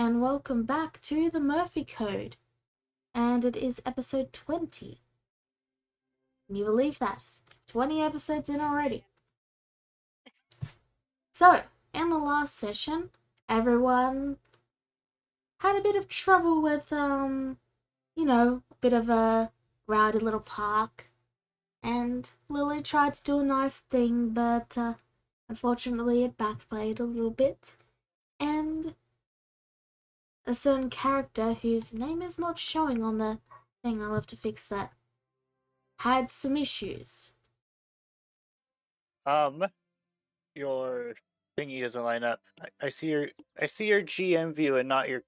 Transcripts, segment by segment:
and welcome back to the Murphy Code. And it is episode 20. Can you believe that? 20 episodes in already. So, in the last session, everyone had a bit of trouble with, a bit of a rowdy little park. And Lily tried to do a nice thing, but unfortunately it backfired a little bit. And a certain character whose name is not showing on the thing, I'll have to fix that, had some issues. Your thingy doesn't line up. I see your GM view and not your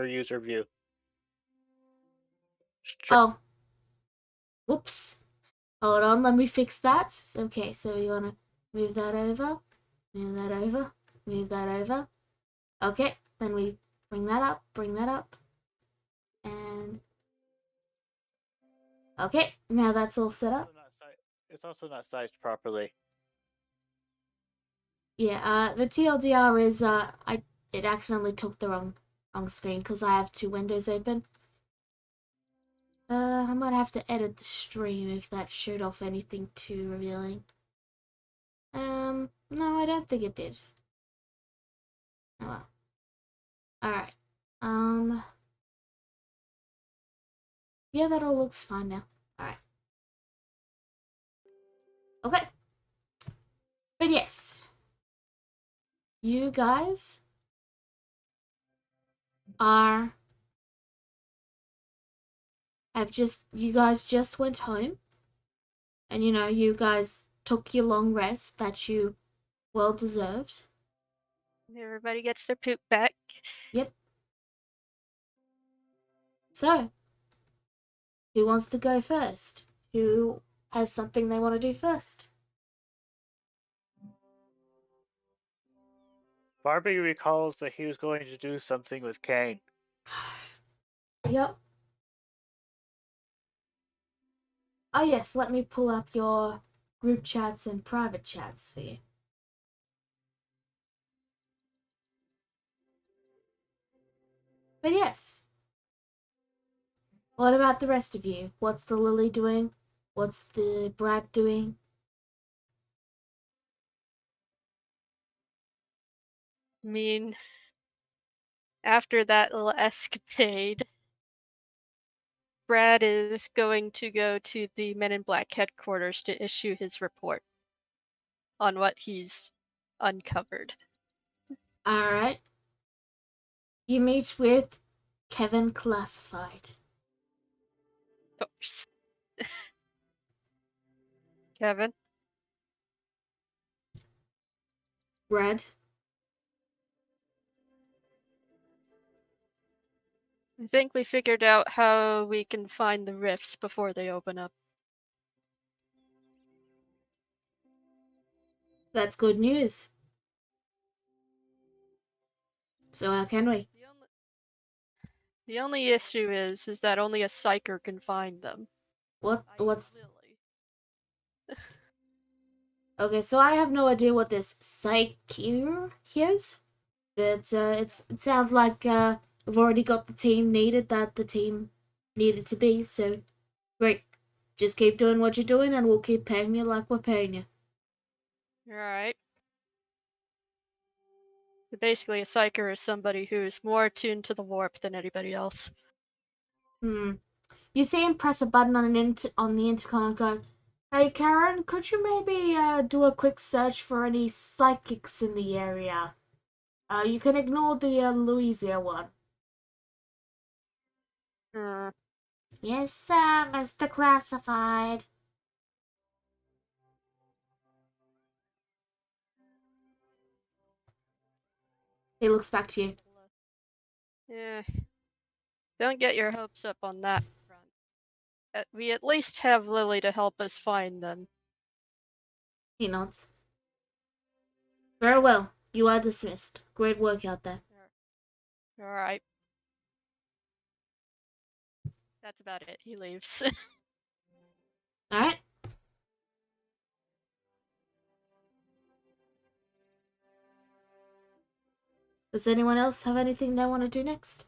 user view. Oh. Whoops. Hold on, let me fix that. Okay, so we want to move that over, move that over, move that over. Okay, then we bring that up, and okay, now that's all set up. It's also not sized properly. Yeah, the TLDR is it accidentally took the wrong screen because I have two windows open. I might have to edit the stream if that showed off anything too revealing. No, I don't think it did. Oh well. Alright. Yeah, that all looks fine now. Alright. Okay. But yes. You guys are... You guys just went home. And you guys took your long rest that you well deserved. Everybody gets their poop back. Yep. So, who wants to go first? Who has something they want to do first? Barbie recalls that he was going to do something with Kane. Yep. Oh yes, let me pull up your group chats and private chats for you. But yes. What about the rest of you? What's the Lily doing? What's the Brad doing? I mean, after that little escapade, Brad is going to go to the Men in Black headquarters to issue his report on what he's uncovered. Alright. You meet with Kevin Classified. Of course. Kevin? Red. I think we figured out how we can find the rifts before they open up. That's good news. So how can we? The only issue is that only a psyker can find them. What's... Lily. Okay, so I have no idea what this psyche is. But it sounds like we've already got the team needed that the team needed to be, so great. Just keep doing what you're doing and we'll keep paying you like we're paying you. Alright. Basically, a psyker is somebody who's more attuned to the warp than anybody else. You see him press a button on the intercom and go, "Hey Karen, could you maybe do a quick search for any psychics in the area? You can ignore the Louisa one." Yes, sir, Mr. Classified. He looks back to you. Yeah. Don't get your hopes up on that front. We at least have Lily to help us find them. He nods. Very well. You are dismissed. Great work out there. Alright. That's about it. He leaves. Alright. Does anyone else have anything they want to do next?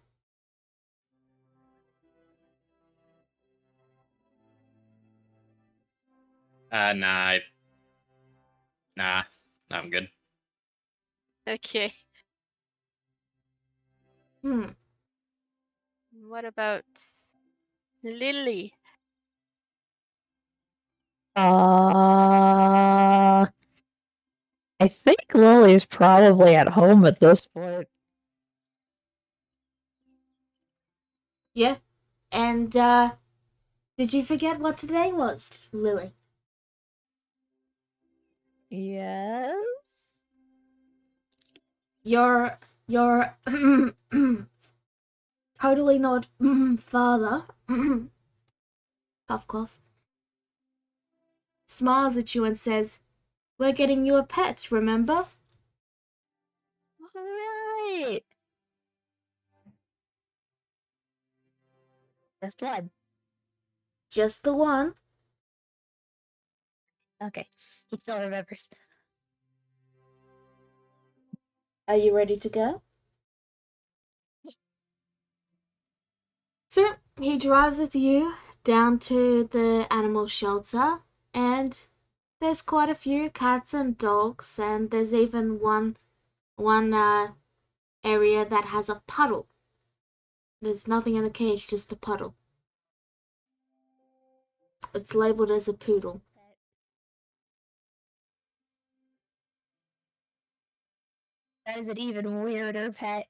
Nah, I'm good. Okay. What about Lily? I think Lily's probably at home at this point. Yeah. And, did you forget what today was, Lily? Yes? Your totally not father, cough cough, smiles at you and says, "We're getting you a pet, remember?" Alright! Just one. Just the one. Okay, he still remembers. Are you ready to go? So he drives with you down to the animal shelter, and there's quite a few cats and dogs, and there's even one area that has a puddle. There's nothing in the cage, just a puddle. It's labeled as a poodle. That is an even weirder pet.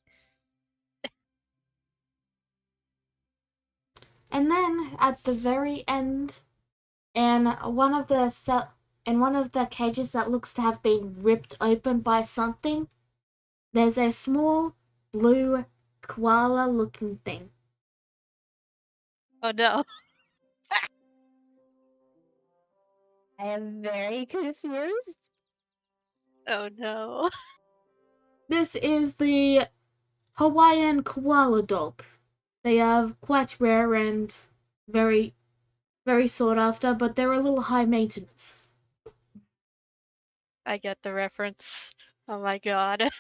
And then at the very end, in one of the cages that looks to have been ripped open by something, there's a small blue koala-looking thing. Oh no. I am very confused. Oh no. This is the Hawaiian koala dog. They are quite rare and very, very sought after, but they're a little high maintenance. I get the reference. Oh my god.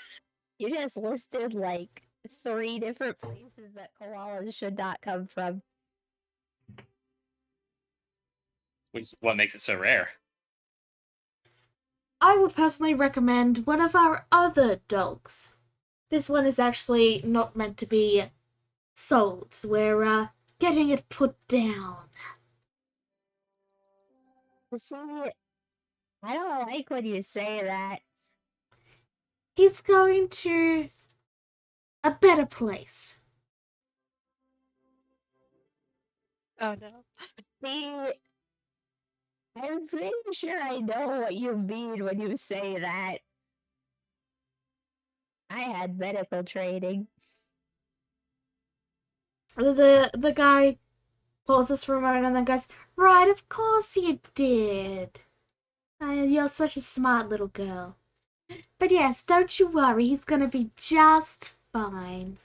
You just listed like 3 different places that koalas should not come from. Which is what makes it so rare. I would personally recommend one of our other dogs. This one is actually not meant to be sold. We're getting it put down. See, I don't like when you say that. He's going to a better place. Oh no. See, I'm pretty sure I know what you mean when you say that. I had medical training. The guy pauses for a moment and then goes, "Right, of course you did. You're such a smart little girl. But yes, don't you worry, he's gonna be just fine."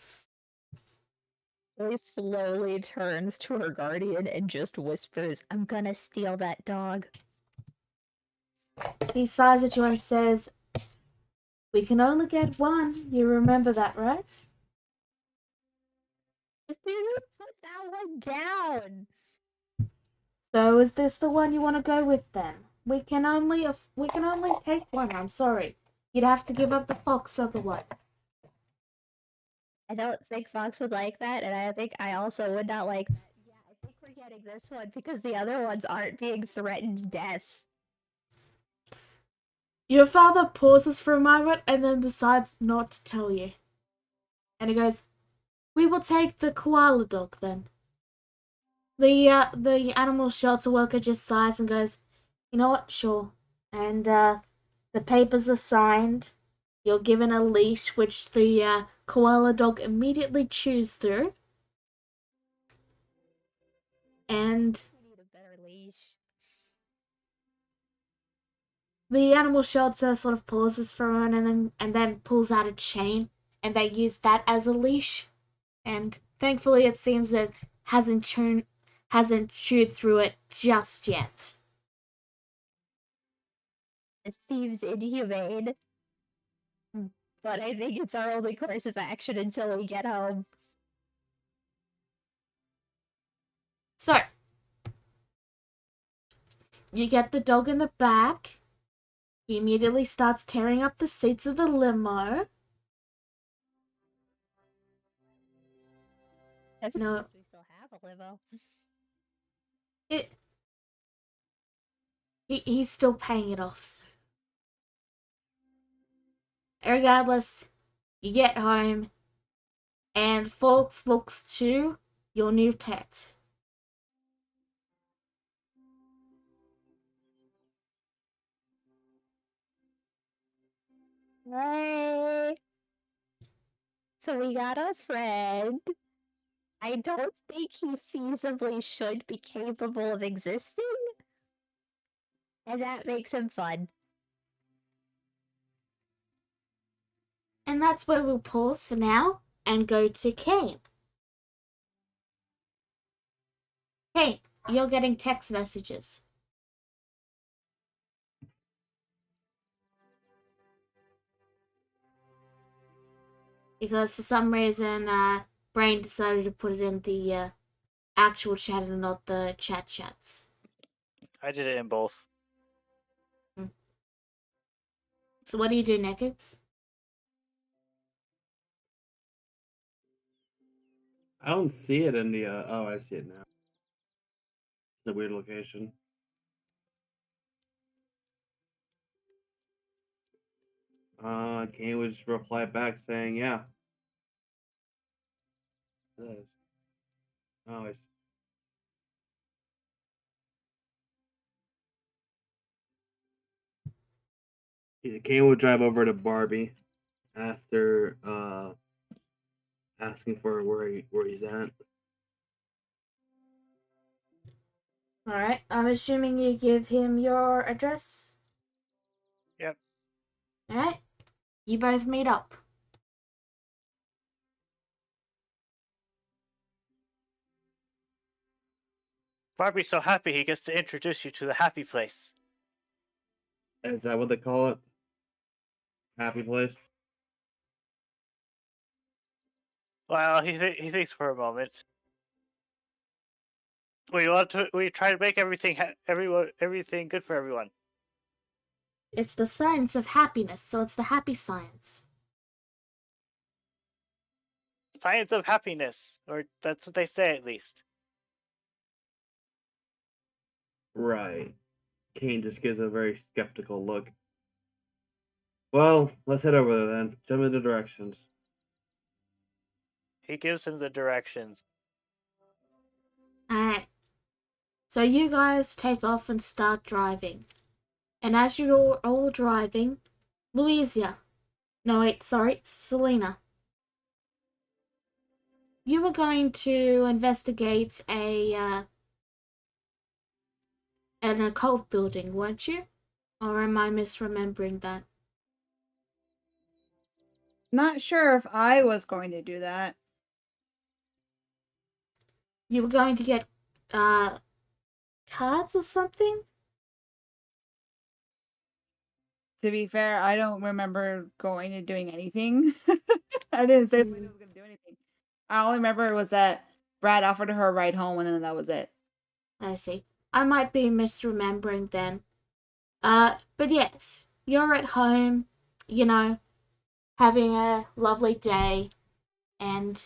Lily slowly turns to her guardian and just whispers, "I'm gonna steal that dog." He sighs at you and says, "We can only get one. You remember that, right?" Just didn't put that one down. So is this the one you want to go with then? We can only take one. I'm sorry. You'd have to give up the fox otherwise. I don't think Fox would like that, and I think I also would not like that. Yeah, I think we're getting this one because the other ones aren't being threatened death. Your father pauses for a moment and then decides not to tell you. And he goes, "We will take the koala dog then." The animal shelter worker just sighs and goes, "You know what? Sure." And the papers are signed. You're given a leash, which the koala dog immediately chews through. And We need a better leash. the animal shelter sort of pauses for a moment and then pulls out a chain, and they use that as a leash. And thankfully, it seems it hasn't chewed through it just yet. It seems inhumane. but I think it's our only course of action until we get home. So, you get the dog in the back. He immediately starts tearing up the seats of the limo. As No. long as we still have a limo. He's still paying it off. So. Regardless, you get home, and Folks looks to your new pet. Hey. So we got a friend. I don't think he feasibly should be capable of existing. And that makes him fun. And that's where we'll pause for now and go to Kane. Kane, you're getting text messages. Because for some reason, Brain decided to put it in the actual chat and not the chats. I did it in both. So what do you do, Neku? I don't see it in the. Oh, I see it now. It's a weird location. Kane would just reply back saying, "Yeah." This. Oh, I see. Kane would drive over to Barbie, ask her, asking for where he's at. Alright, I'm assuming you give him your address? Yep. Alright, you both meet up. Barbie's so happy he gets to introduce you to the happy place. Is that what they call it? Happy place. Well, he thinks for a moment. We try to make everything everything good for everyone. It's the science of happiness, so it's the happy science. Science of happiness, or that's what they say at least. Right. Kane just gives a very skeptical look. Well, let's head over there then. Show me the directions. He gives him the directions. Alright. So you guys take off and start driving. And as you're all driving, Louisa. No, wait, sorry, Selena. You were going to investigate an occult building, weren't you? Or am I misremembering that? Not sure if I was going to do that. You were going to get cards or something? To be fair, I don't remember going and doing anything. I didn't say Selena was going to do anything. I only remember was that Brad offered her a ride home, and then that was it. I see. I might be misremembering then. But yes, you're at home, you know, having a lovely day, and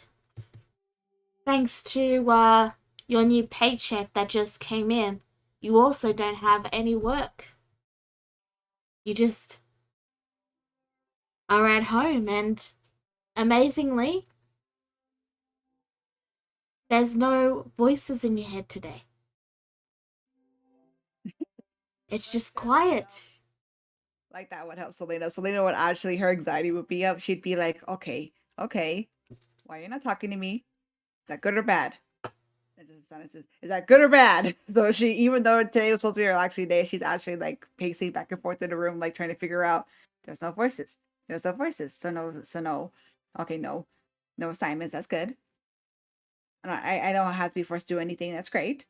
thanks to your new paycheck that just came in, you also don't have any work. You just are at home, and amazingly, there's no voices in your head today. It's just quiet. Like that would help Selena. Selena would actually, her anxiety would be up. She'd be like, okay, why are you not talking to me? Is that good or bad? And just says, is that good or bad? So she, even though today was supposed to be her actually day, she's actually like pacing back and forth in the room, like trying to figure out there's no voices. There's no voices. So no. Okay, no assignments. That's good. And I don't have to be forced to do anything. That's great.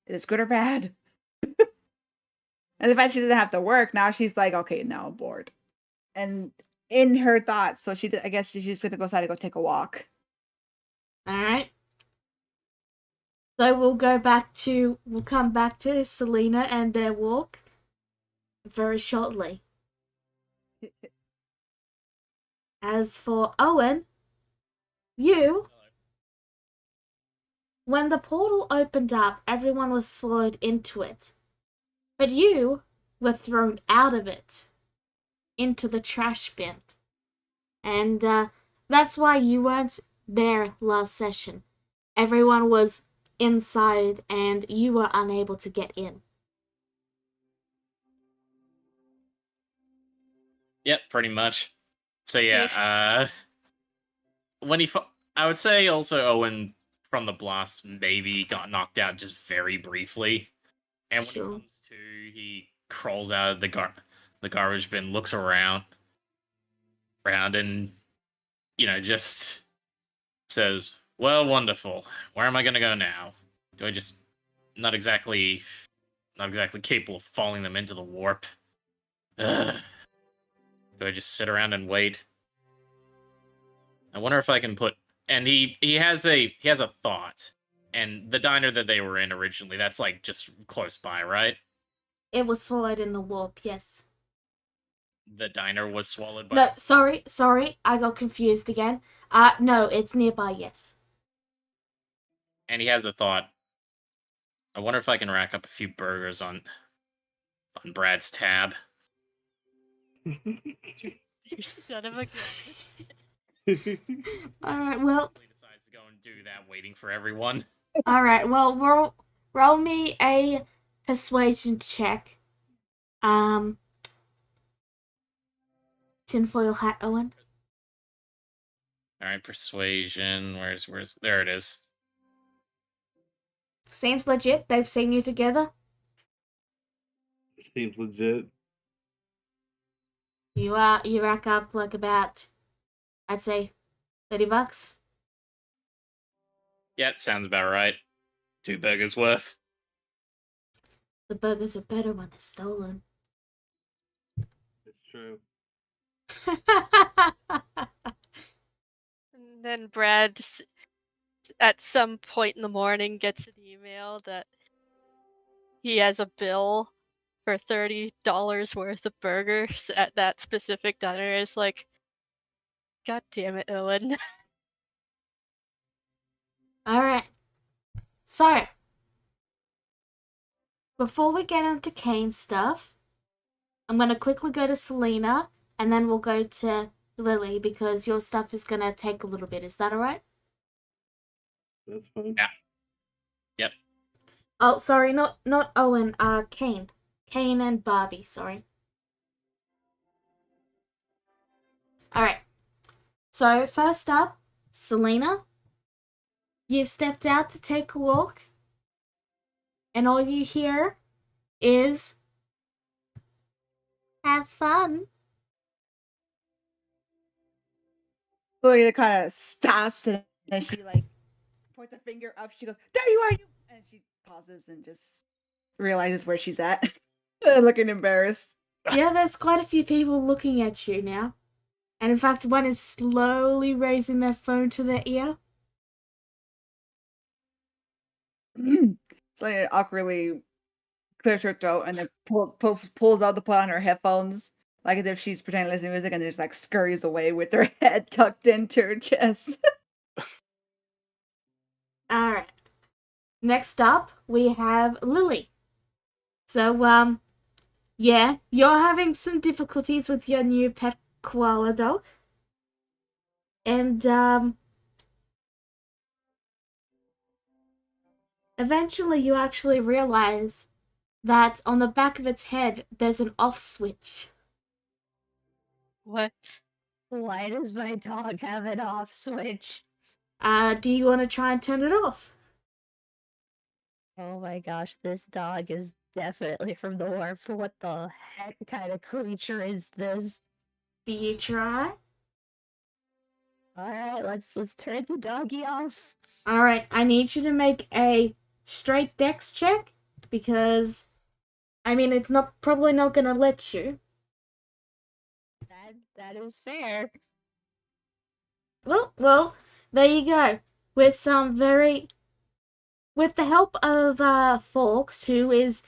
Is it good or bad? And the fact she doesn't have to work, now she's like, okay, now I'm bored. And in her thoughts. So I guess she's just gonna go outside and go take a walk. Alright. So we'll come back to Selena and their walk very shortly. As for Owen, when the portal opened up, everyone was swallowed into it. But you were thrown out of it, into the trash bin. And that's why you weren't there last session. Everyone was inside and you were unable to get in. Yep, pretty much. So yeah, when I would say also Owen from the blast maybe got knocked out just very briefly, and when Sure. he comes to, he crawls out of the garbage bin, looks around, and just says, "Well, wonderful. Where am I gonna go now? Do I just not exactly capable of falling them into the warp? Ugh. Do I just sit around and wait? I wonder if I can put." And he has a thought. And the diner that they were in originally, that's like just close by, right? It was swallowed in the warp, yes. The diner was swallowed by. No, sorry, I got confused again. No, it's nearby, yes. And he has a thought. I wonder if I can rack up a few burgers on Brad's tab. You son of a gun. Alright, well, He decides to go and do that, waiting for everyone. alright, well, roll me a persuasion check. Tinfoil hat, Owen. Alright, persuasion. Where's there it is. Seems legit. They've seen you together. Seems legit. You rack up like about, I'd say, $30. Yep, sounds about right. 2 burgers worth. The burgers are better when they're stolen. It's true. And then Brad, at some point in the morning, gets an email that he has a bill for $30 worth of burgers at that specific diner. It's like, God damn it, Owen. Alright. So, before we get into Kane's stuff, I'm going to quickly go to Selena, and then we'll go to Lily, because your stuff is going to take a little bit. Is that alright? That's fine. Yeah. Yep. Oh, sorry, not Owen, Kane. Kane and Barbie, sorry. Alright. So, first up, Selena. You've stepped out to take a walk, and all you hear is, have fun. Lily kind of stops and she like points her finger up. She goes, "There you are!" And she pauses and just realizes where she's at, looking embarrassed. Yeah, there's quite a few people looking at you now. And in fact, one is slowly raising their phone to their ear. So it awkwardly clears her throat and then pulls out the put on her headphones, like as if she's pretending to listen to music, and just like scurries away with her head tucked into her chest. Alright. Next up, we have Lily. So, yeah, you're having some difficulties with your new pet koala dog. And, eventually you actually realize that on the back of its head, there's an off switch. What? Why does my dog have an off switch? Do you want to try and turn it off? Oh my gosh, this dog is definitely from the warp. What the heck kind of creature is this? Do you try? Alright, let's turn the doggy off. Alright, I need you to make a straight dex check, because, I mean, it's probably not gonna let you. That That is fair. Well, there you go. With some very, with the help of Forks, who is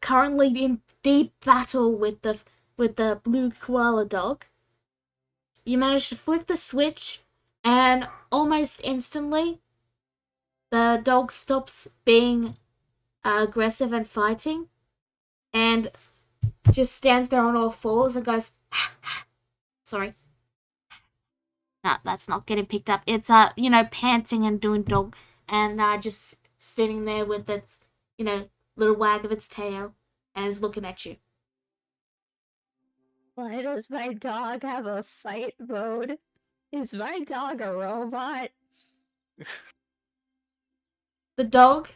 currently in deep battle with the blue koala dog. You manage to flick the switch, and almost instantly, the dog stops being aggressive and fighting, and just stands there on all fours and goes, sorry. No, that's not getting picked up. It's panting and doing dog, and just sitting there with its little wag of its tail, and is looking at you. Why does my dog have a fight mode? Is my dog a robot? The dog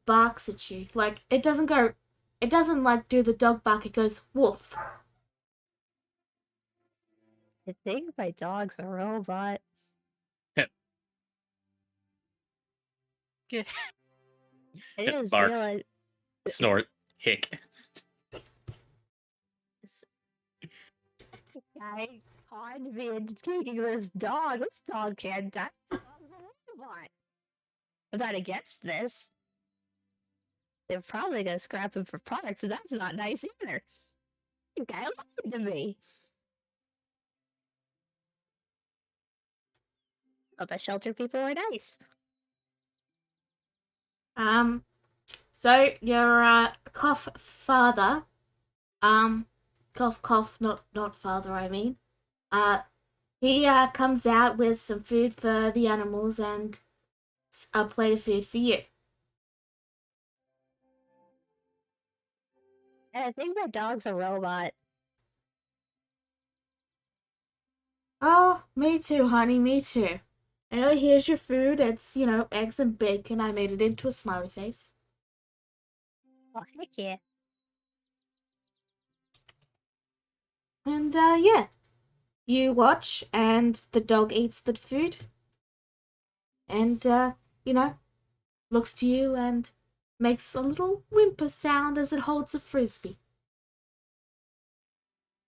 barks at you. Like, it doesn't like do the dog bark, it goes woof. I think my dog's a robot. Yeah. I just Bark. realized Snort. Hick. this guy conned me into taking this dog. This dog can't die. This dog's a robot. I'm not against this. They're probably gonna scrap him for products, and that's not nice either. The guy lied to me. Oh, but shelter people are nice. So your cough father, cough, not father, I mean, he comes out with some food for the animals and a plate of food for you. And I think my dog's a robot. Oh, me too, honey, me too. And here's your food. It's, eggs and bacon. I made it into a smiley face. Oh, heck yeah. And, yeah. You watch, and the dog eats the food. And, looks to you and makes a little whimper sound as it holds a frisbee.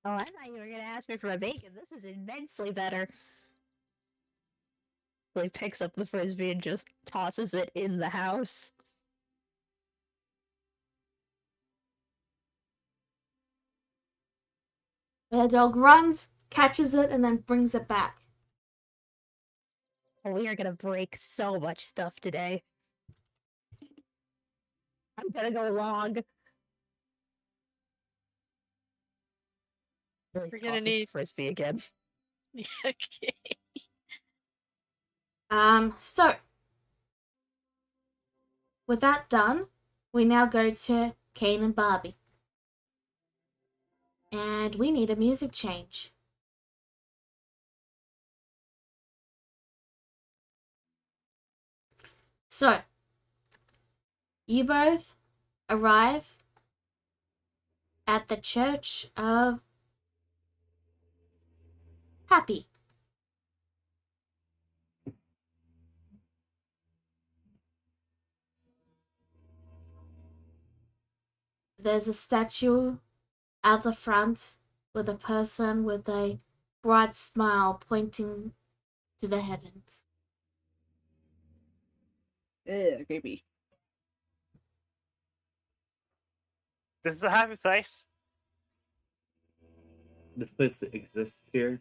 Oh, I thought you were gonna ask me for my bacon. This is immensely better. So he picks up the frisbee and just tosses it in the house. The dog runs, catches it, and then brings it back. Oh, we are gonna break so much stuff today. I'm gonna go long. Really We're gonna tosses the need. frisbee again. Okay. So, with that done, we now go to Kane and Barbie. And we need a music change. So, you both arrive at the Church of Happy. There's a statue out the front with a person with a bright smile pointing to the heavens. Ugh, creepy. This is a happy place. This place exists here.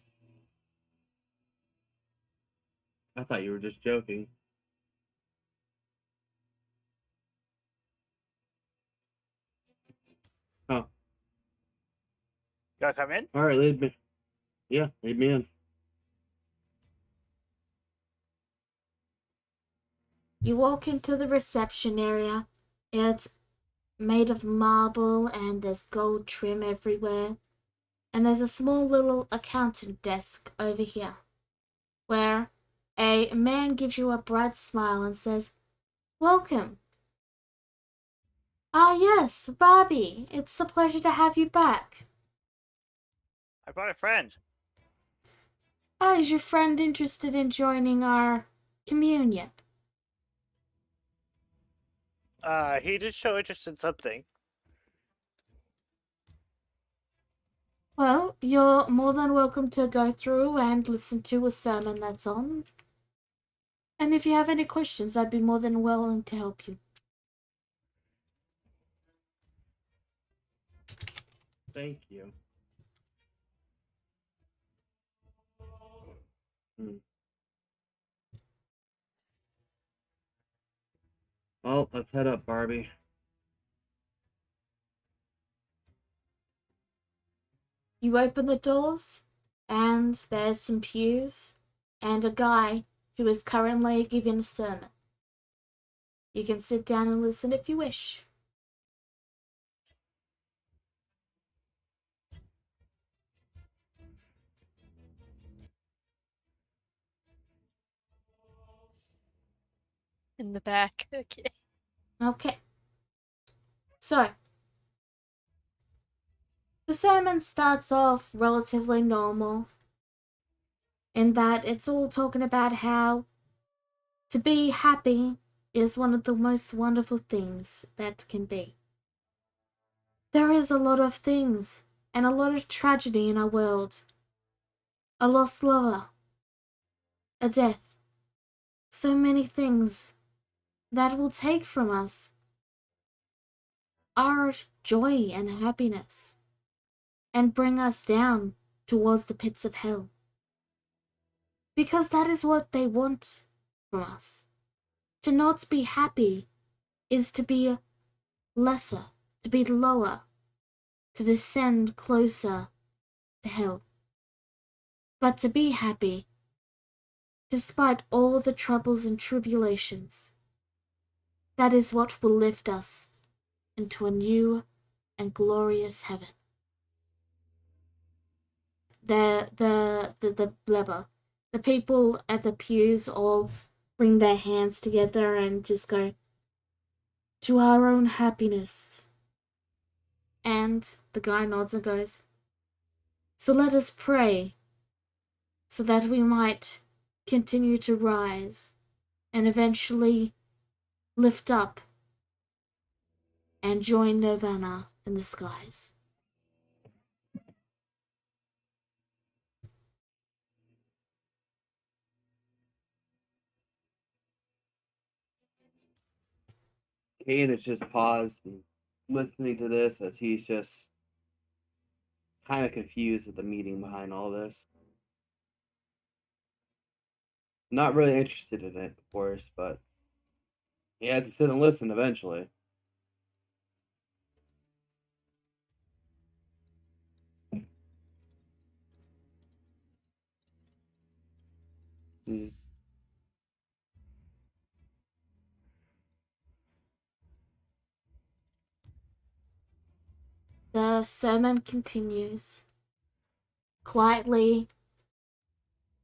I thought you were just joking. Oh, Gotta come in. all right, lead me. Yeah, lead me in. You walk into the reception area. It's made of marble and there's gold trim everywhere. And there's a small little accountant desk over here where a man gives you a bright smile and says, "Welcome." "Ah, yes, Barbie. It's a pleasure to have you back." I brought a friend. "Ah, is your friend interested in joining our communion?" He did show interest in something. Well, you're more than welcome to go through and listen to a sermon that's on. And if you have any questions, I'd be more than willing to help you. Thank you. Hmm. Well, let's head up, Barbie. You open the doors, and there's some pews, and a guy who is currently giving a sermon. You can sit down and listen if you wish. In the back. Okay. Okay. So, the sermon starts off relatively normal, in that it's all talking about how to be happy is one of the most wonderful things that can be. There is a lot of things and a lot of tragedy in our world. A lost lover, a death, so many things that will take from us our joy and happiness and bring us down towards the pits of hell. Because that is what they want from us. To not be happy is to be lesser, to be lower, to descend closer to hell. But to be happy, despite all the troubles and tribulations, that is what will lift us into a new and glorious heaven. The people at the pews all bring their hands together and just go, to our own happiness. And the guy nods and goes, so let us pray, so that we might continue to rise and eventually lift up and join Nirvana in the skies. Kane is just paused and listening to this as he's just kind of confused at the meaning behind all this. Not really interested in it, of course, but he has to sit and listen eventually. Hmm. The sermon continues, quietly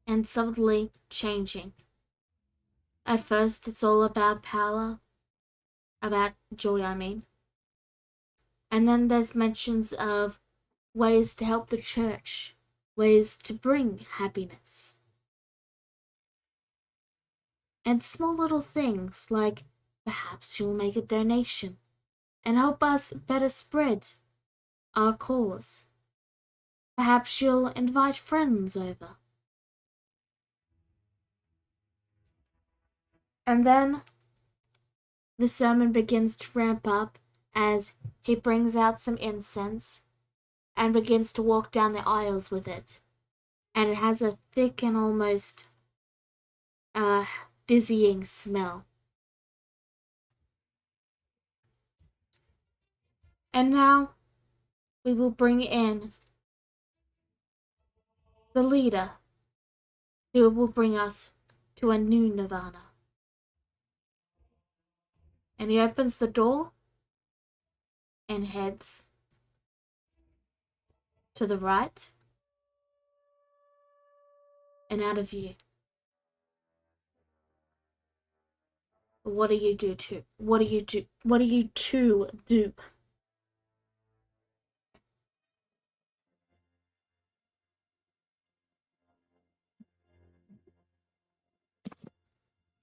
and subtly changing. At first, it's all about power, about joy, I mean. And then there's mentions of ways to help the church, ways to bring happiness. And small little things like perhaps you'll make a donation and help us better spread our cause. Perhaps you'll invite friends over. And then the sermon begins to ramp up as he brings out some incense and begins to walk down the aisles with it. And it has a thick and almost dizzying smell. And now we will bring in the leader who will bring us to a new nirvana. And he opens the door and heads to the right and out of view. What do you do to? What do you do? What do you two do?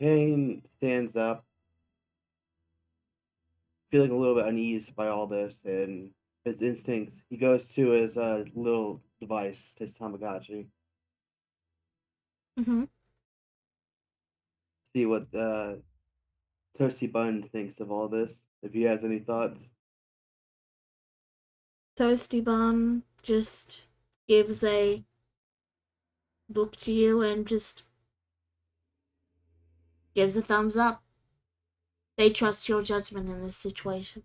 Kane stands up, feeling a little bit uneased by all this, and his instincts, he goes to his little device, his Tamagotchi, Mm-hmm. see what Toasty Bun thinks of all this. If he has any thoughts. Toasty Bun just gives a look to you and just gives a thumbs up. They trust your judgment in this situation.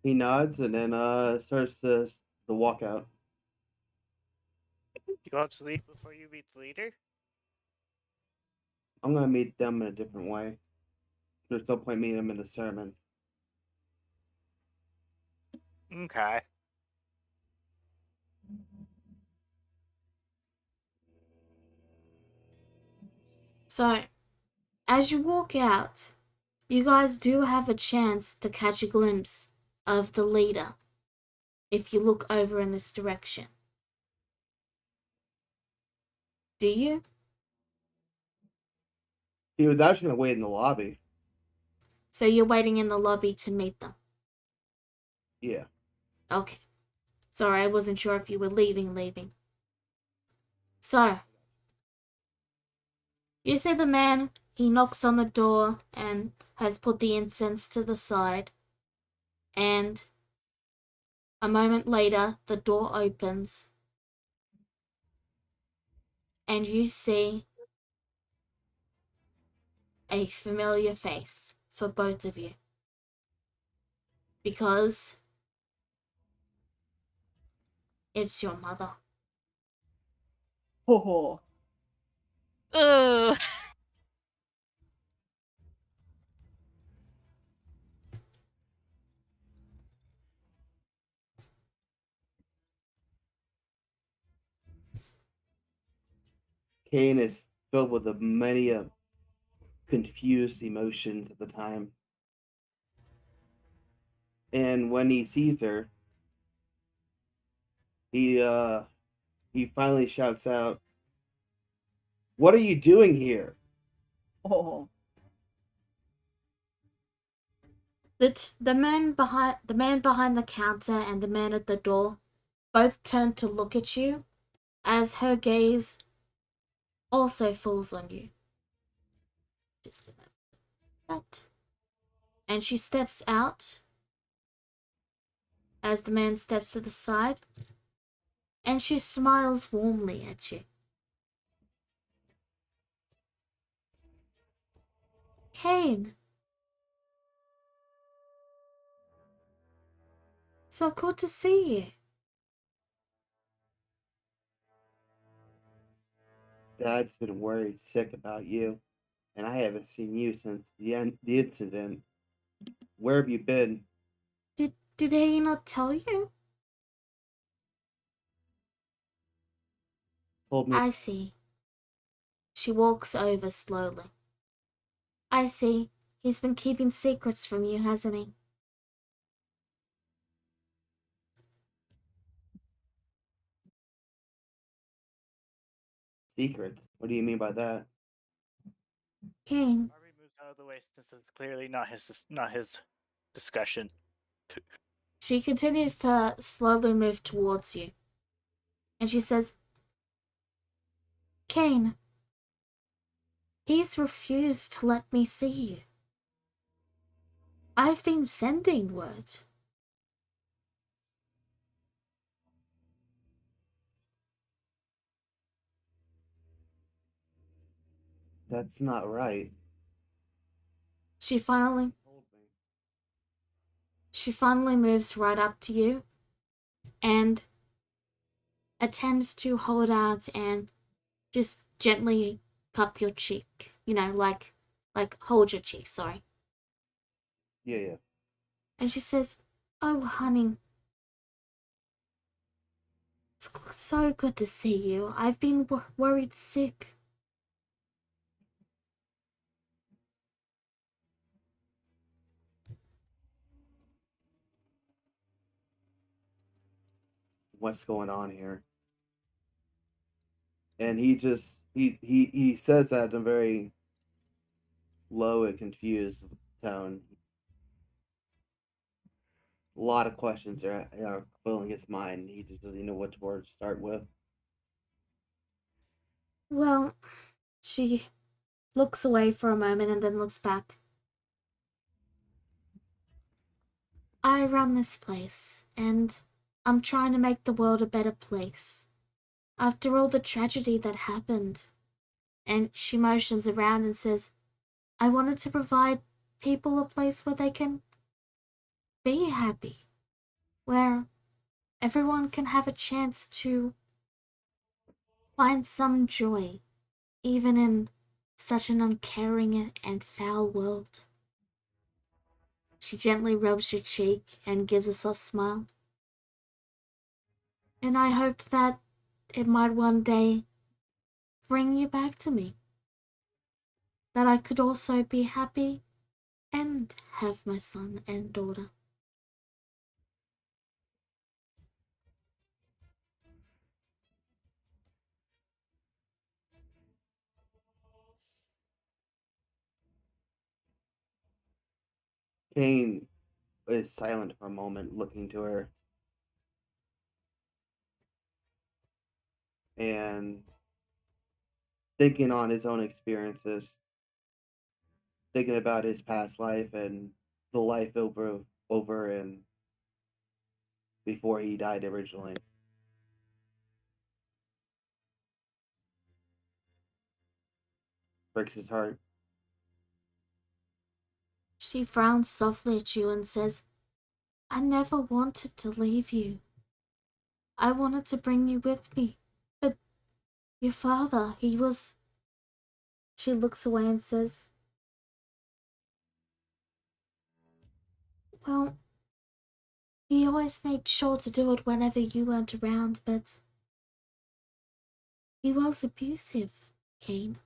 He nods and then starts the walkout. You won't sleep before you meet the leader? I'm gonna meet them in a different way. There's no point meeting them in a sermon. Okay. So, as you walk out, you guys do have a chance to catch a glimpse of the leader if you look over in this direction. Do you? He was actually gonna wait in the lobby. So you're waiting in the lobby to meet them. Yeah. Okay. Sorry, I wasn't sure if you were leaving. So, you see the man, he knocks on the door and has put the incense to the side. And a moment later, the door opens. And you see a familiar face for both of you. Because it's your mother. Ho ho. Ugh. Kane is filled with many confused emotions at the time. And when he sees her, he finally shouts out, "What are you doing here?" Oh. The man behind the counter and the man at the door both turn to look at you as her gaze also falls on you. Just gonna that. And she steps out as the man steps to the side, and she smiles warmly at you. Kane, so good to see you. Dad's been worried sick about you, and I haven't seen you since the incident. Where have you been? Did he not tell you? Told me I see. She walks over slowly. I see. He's been keeping secrets from you, hasn't he? secret. What do you mean by that? Kane, Harvey moves out of the way since it's clearly not his discussion. she continues to slowly move towards you. And she says, Kane, he's refused to let me see you. I've been sending word. That's not right. She finally Told me. She finally moves right up to you and attempts to hold out and just gently cup your cheek. Like hold your cheek, sorry. Yeah, yeah. And she says, "Oh, honey, it's so good to see you. I've been worried sick." What's going on here? And he says that in a very low and confused tone. A lot of questions are filling his mind. He just doesn't know which word to start with. Well, she looks away for a moment and then looks back. I run this place, and I'm trying to make the world a better place. After all the tragedy that happened. And she motions around and says, I wanted to provide people a place where they can be happy, where everyone can have a chance to find some joy, even in such an uncaring and foul world. She gently rubs your cheek and gives a soft smile. And I hoped that it might one day bring you back to me. That I could also be happy and have my son and daughter. Kane is silent for a moment, looking to her. And thinking on his own experiences, thinking about his past life and the life over and before he died originally. Breaks his heart. She frowns softly at you and says, I never wanted to leave you. I wanted to bring you with me, but your father, he was. She looks away and says, well, he always made sure to do it whenever you weren't around, but he was abusive, Kane.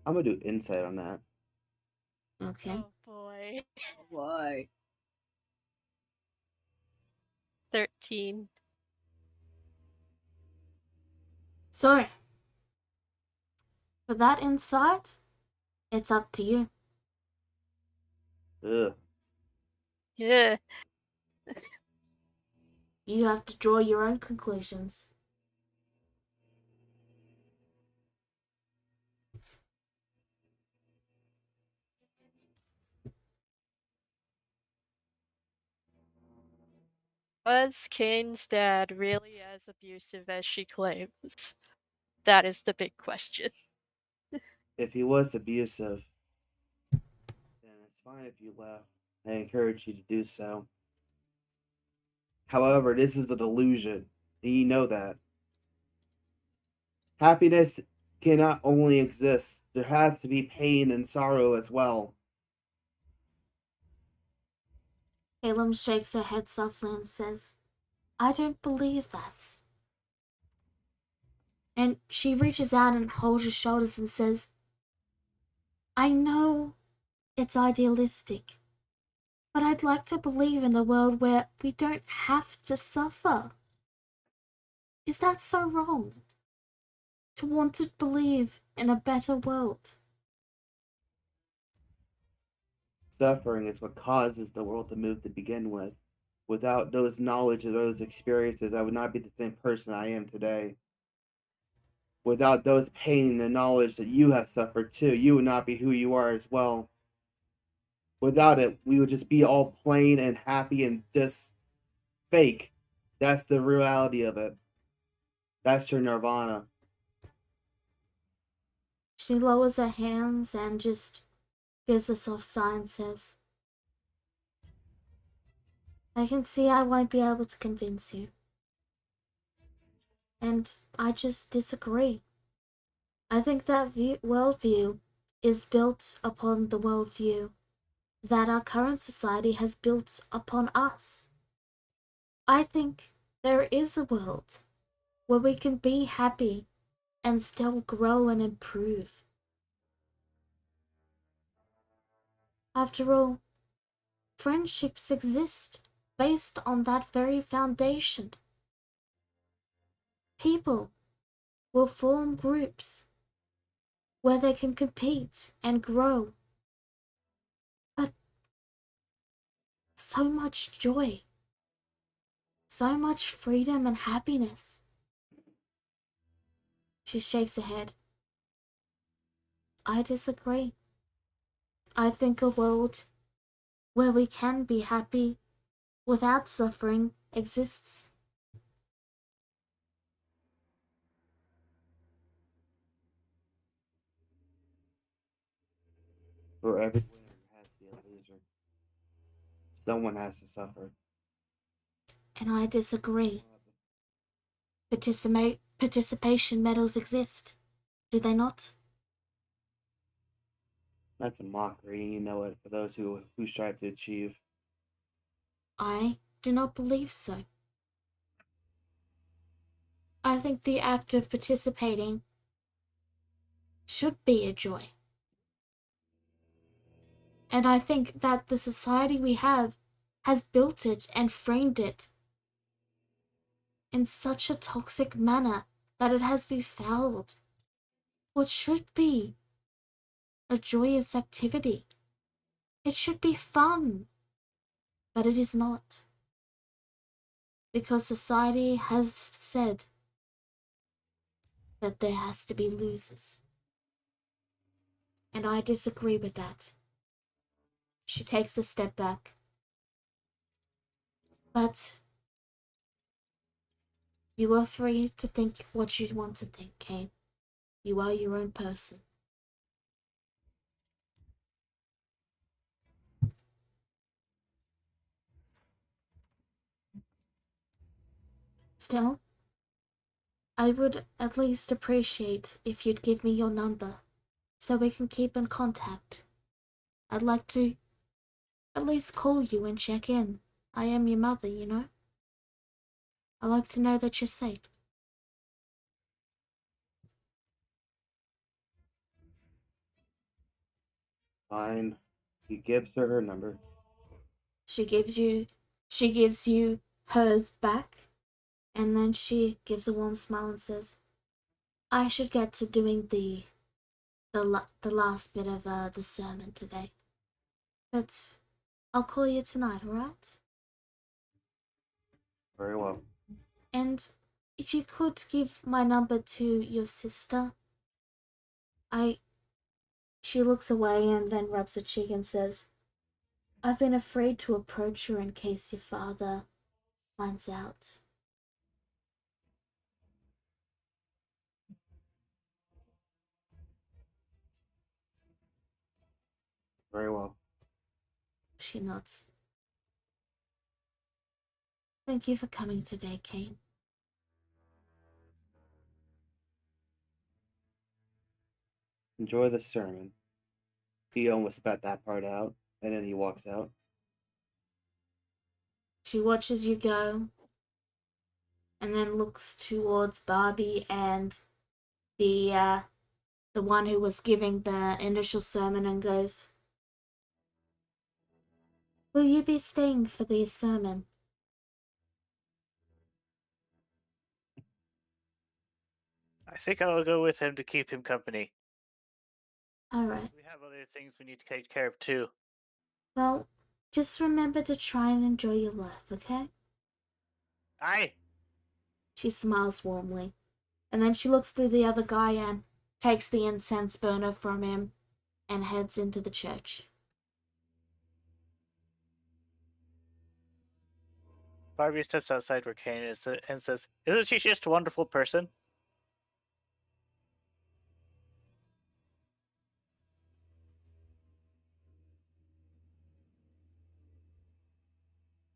I'm gonna do insight on that. Okay. Oh boy. Why? 13. So, for that insight, it's up to you. Ugh. Yeah. You have to draw your own conclusions. Was Kane's dad really as abusive as she claims? That is the big question. If he was abusive, then it's fine if you left. I encourage you to do so. However, this is a delusion, and you know that. Happiness cannot only exist, there has to be pain and sorrow as well. Caleb shakes her head softly and says, I don't believe that. And she reaches out and holds her shoulders and says, I know it's idealistic, but I'd like to believe in a world where we don't have to suffer. Is that so wrong? To want to believe in a better world? Suffering is what causes the world to move to begin with. Without those knowledge of those experiences, I would not be the same person I am today. Without those pain and knowledge that you have suffered too, you would not be who you are as well. Without it, we would just be all plain and happy and just fake. That's the reality of it. That's your nirvana. She lowers her hands and just gives a soft sigh and says, I can see I won't be able to convince you. And I just disagree. I think that worldview is built upon the worldview that our current society has built upon us. I think there is a world where we can be happy and still grow and improve. After all, friendships exist based on that very foundation. People will form groups where they can compete and grow. But so much joy, so much freedom and happiness. She shakes her head. I disagree. I think a world where we can be happy without suffering exists. For every winner has to be a loser. Someone has to suffer. And I disagree. Participation medals exist, do they not? That's a mockery, and you know it, for those who strive to achieve. I do not believe so. I think the act of participating should be a joy. And I think that the society we have has built it and framed it in such a toxic manner that it has befouled what should be a joyous activity. It should be fun, but it is not. Because society has said that there has to be losers. And I disagree with that. She takes a step back. But you are free to think what you want to think, Kane. You are your own person. Still, I would at least appreciate if you'd give me your number so we can keep in contact. I'd like to at least call you and check in. I am your mother, you know? I like to know that you're safe. Fine. He gives her her number. She gives you hers back, and then she gives a warm smile and says, I should get to doing the last bit of the sermon today. But I'll call you tonight, alright? Very well. And if you could give my number to your sister, She looks away and then rubs her cheek and says, I've been afraid to approach her in case your father finds out. Very well. She nods. Thank you for coming today, Kane. Enjoy the sermon. He almost spat that part out, and then he walks out. She watches you go and then looks towards Barbie and the one who was giving the initial sermon and goes, Will you be staying for the sermon? I think I'll go with him to keep him company. Alright. We have other things we need to take care of too. Well, just remember to try and enjoy your life, okay? Aye. She smiles warmly, and then she looks through the other guy and takes the incense burner from him and heads into the church. Barbie steps outside where Kane is and says, Isn't she just a wonderful person?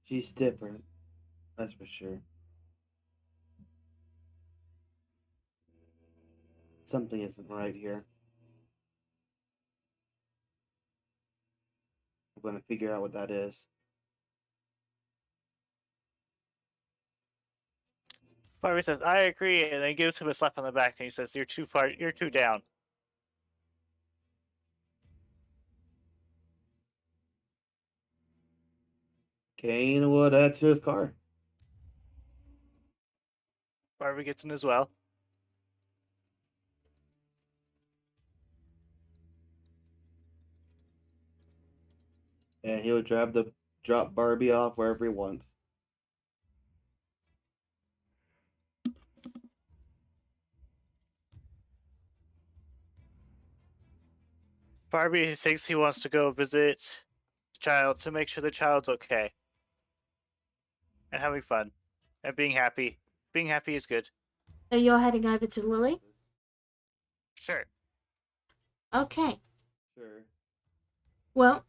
She's different. That's for sure. Something isn't right here. I'm going to figure out what that is. Barbie says, I agree, and then gives him a slap on the back and he says, You're too far, you're too down. Kane would head to his car. Barbie gets in as well. And he would drop Barbie off wherever he wants. Barbie thinks he wants to go visit the child to make sure the child's okay. And having fun. And being happy. Being happy is good. So you're heading over to Lily? Sure. Okay. Sure. Well,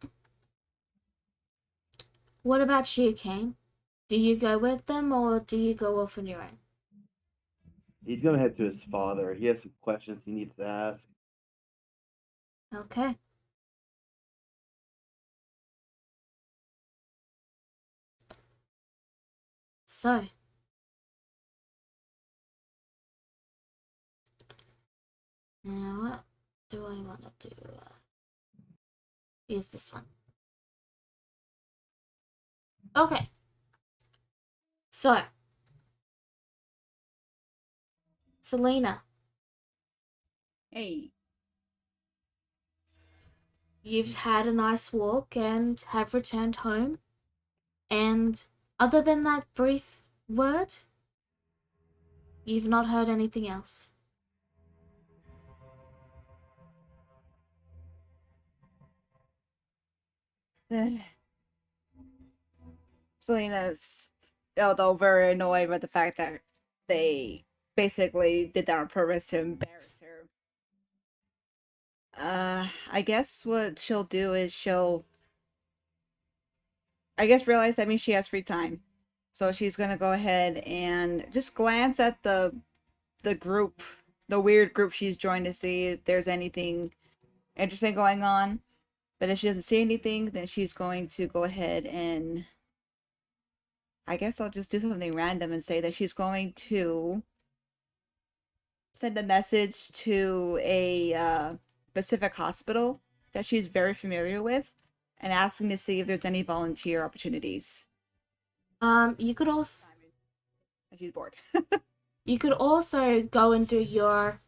what about you, Kane? Do you go with them or do you go off on your own? He's gonna head to his father. He has some questions he needs to ask. Okay. So, now what do I want to do? Use this one. Okay. So, Selena, Hey. you've had a nice walk and have returned home. And other than that brief word, you've not heard anything else. Selena's, although very annoyed by the fact that they basically did that on purpose to embarrass her. I guess what she'll do is realize that means she has free time. So she's gonna go ahead and just glance at the group, the weird group she's joined to see if there's anything interesting going on. But if she doesn't see anything, then she's going to go ahead and I guess I'll just do something random and say that she's going to send a message to a Pacific hospital that she's very familiar with and asking to see if there's any volunteer opportunities. You could also And she's bored. go and do your,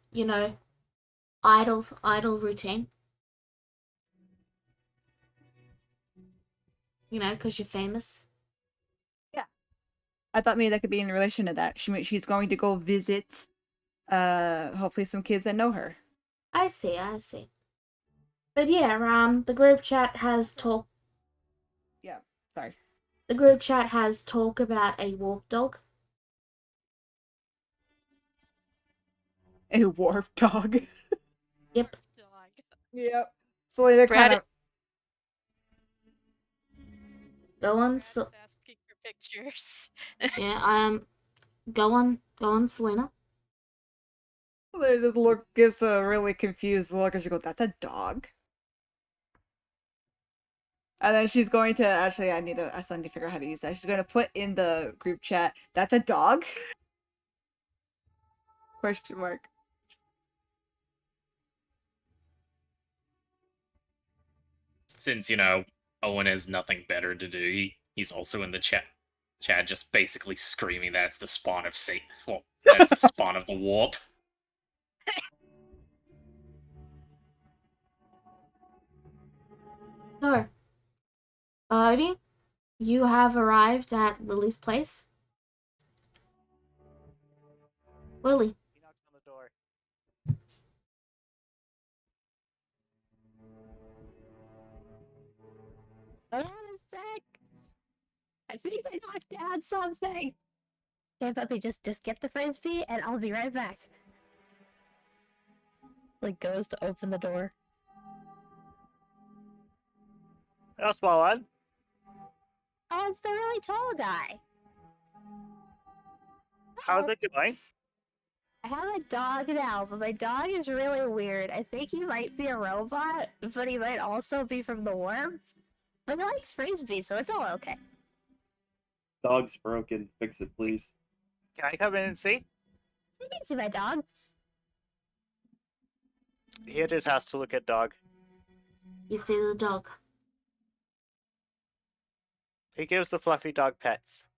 idol routine. Because you're famous. I thought maybe that could be in relation to that. She's going to go visit hopefully some kids that know her. I see. But yeah, the group chat has talk. Yeah, sorry. The group chat has talk about a warp dog. A warp dog. Yep. Dog. Yep. Selena Brad- kind of Go on, Brad's asking for pictures. yeah. Go on, Selena. Selena just gives a really confused look and she goes, "That's a dog." And then she's going to actually I still need to figure out how to use that. She's going to put in the group chat, "That's a dog?" Question mark. Since, Owen has nothing better to do, he's also in the chat just basically screaming that's the spawn of Satan. Well, that's the spawn of the warp. So, Odie, you have arrived at Lily's place. Lily. He knocks on the door. Hold on a sec. I think I knocked down something. Okay, puppy, just get the frisbee and I'll be right back. Like goes to open the door. Hello, small one. Oh, it's the really tall guy. How's it going? I have a dog now, but my dog is really weird. I think he might be a robot, but he might also be from the warp. But he likes frisbee, so it's all okay. Dog's broken. Fix it, please. Can I come in and see? You can see my dog. He had his house to look at dog. You see the dog. He gives the fluffy dog pets.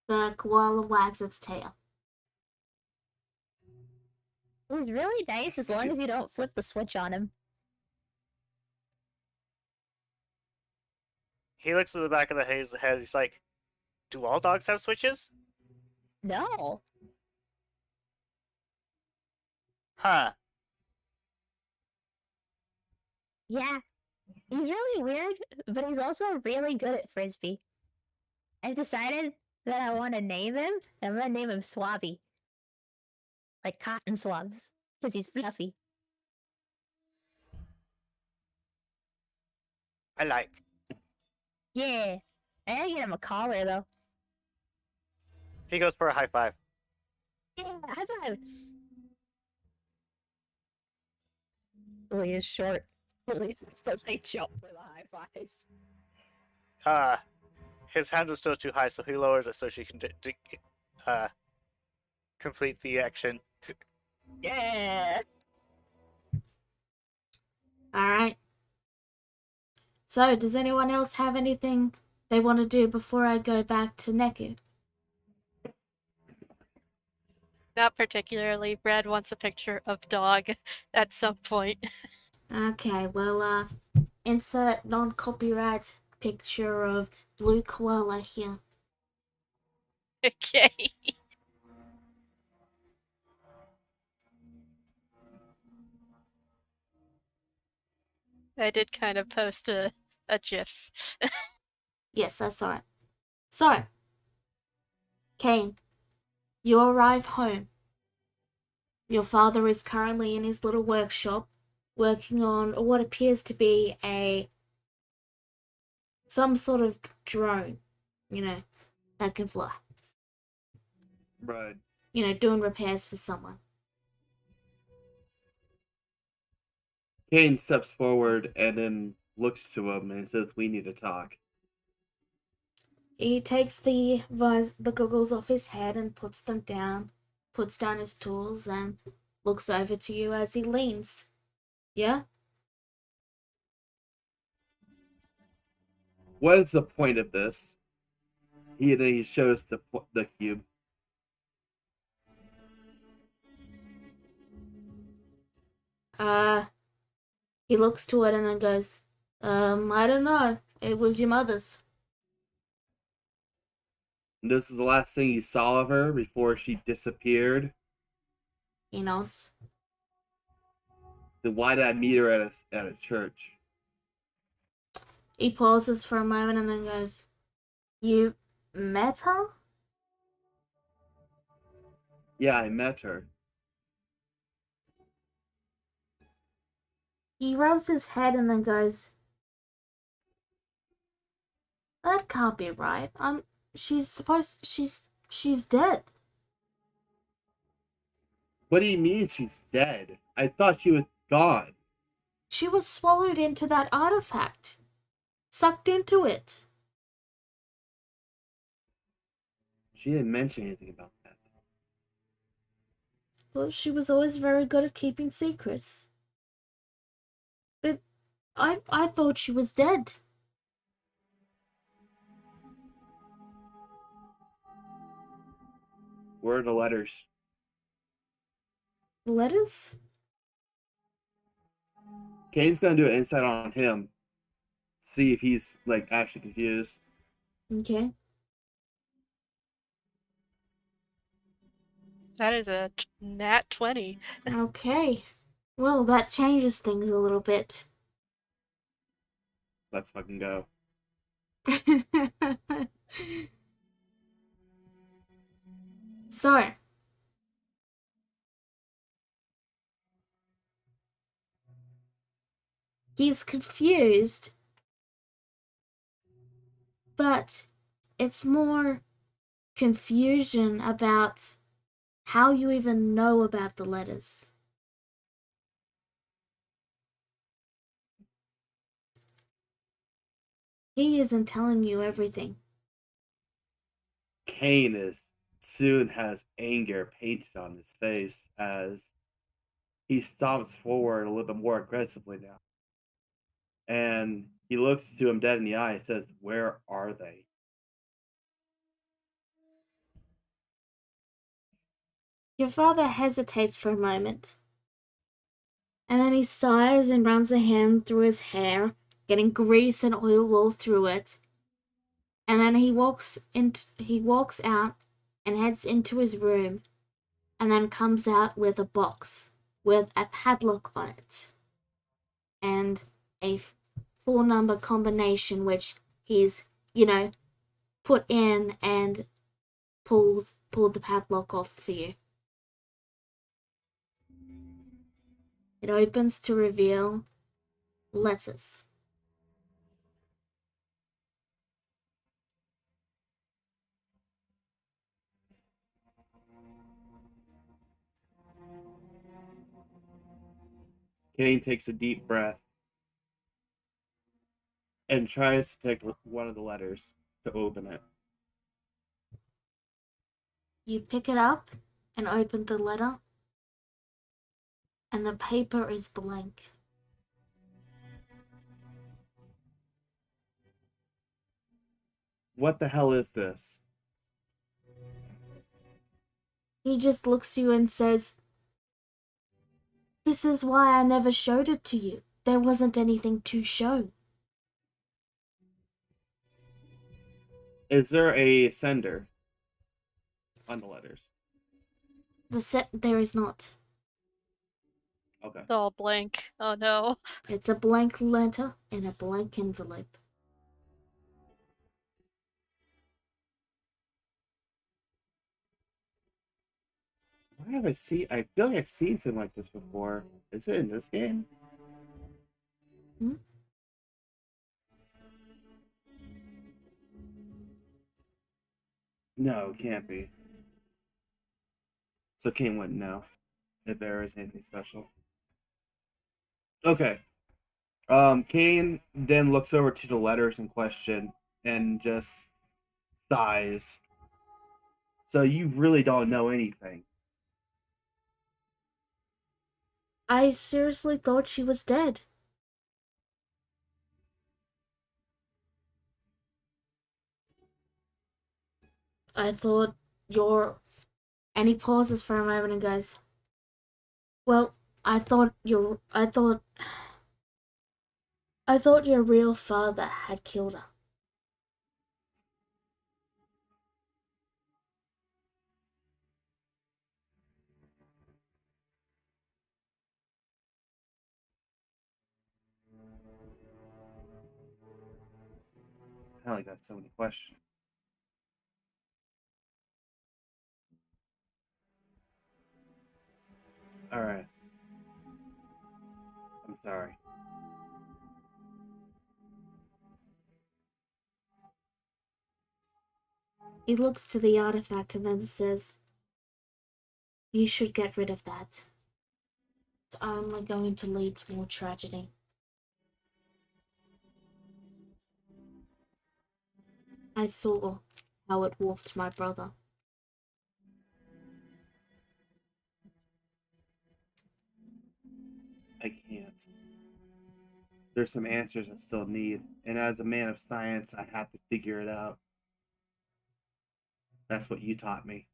The koala wags its tail. It was really nice as long as you don't flip the switch on him. He looks at the back of the head. He's like, "Do all dogs have switches?" No. Huh. Yeah. He's really weird, but he's also really good at frisbee. I've decided that I want to name him. I'm gonna name him Swabby. Like cotton swabs. Because he's fluffy. I like. Yeah. I gotta get him a collar though. He goes for a high five. Yeah, high five. Lee is short. Lee still take jump for the high five. His hand was still too high, so he lowers it so she can complete the action. Yeah. Alright. So, does anyone else have anything they want to do before I go back to Naked? Not particularly. Brad wants a picture of dog at some point. Okay, well, insert non-copyright picture of blue koala here. Okay. I did kind of post a GIF. Yes, I saw it. So, Kane, you arrive home. Your father is currently in his little workshop working on what appears to be some sort of drone, that can fly. Right. Doing repairs for someone. Kane steps forward and then looks to him and says, "We need to talk." He takes the goggles off his head and puts down his tools and looks over to you as he leans. Yeah? What is the point of this? He shows the cube. He looks to it and then goes, I don't know. It was your mother's. And this is the last thing he saw of her before she disappeared. He nods. Then why did I meet her at a church? He pauses for a moment and then goes, You met her? Yeah, I met her. He rubs his head and then goes, That can't be right. She's dead. What do you mean she's dead? I thought she was gone. She was swallowed into that artifact. Sucked into it. She didn't mention anything about that. Well, she was always very good at keeping secrets. But I thought she was dead. Where are the letters? Letters? Kane's gonna do an insight on him. See if he's actually confused. Okay. That is a nat 20. Okay. Well, that changes things a little bit. Let's fucking go. So, he's confused, but it's more confusion about how you even know about the letters. He isn't telling you everything. Kane soon has anger painted on his face as he stomps forward a little bit more aggressively now. And He looks to him dead in the eye and says, "Where are they?" Your father hesitates for a moment, and then he sighs and runs a hand through his hair, getting grease and oil all through it. And then he walks out and heads into his room, and then comes out with a box with a padlock on it and a 4-number combination, which he's, put in and pulled the padlock off for you. It opens to reveal letters. Kane takes a deep breath and tries to take one of the letters to open it. You pick it up and open the letter, and the paper is blank. What the hell is this? He just looks at you and says, "This is why I never showed it to you. There wasn't anything to show." Is there a sender on the letters? There is not. Okay. It's all blank. Oh no. It's a blank letter in a blank envelope. Why have I seen? I feel like I've seen something like this before. Is it in this game? No, it can't be. So Kane wouldn't know if there is anything special. Okay. Kane then looks over to the letters in question and just sighs. So you really don't know anything. I seriously thought she was dead. I thought your... And he pauses for a moment and goes, "Well, I thought your real father had killed her." I only got so many questions. Alright. I'm sorry. He looks to the artifact and then says, "You should get rid of that. It's only going to lead to more tragedy." I saw how it warped my brother. I can't. There's some answers I still need, and as a man of science, I have to figure it out. That's what you taught me.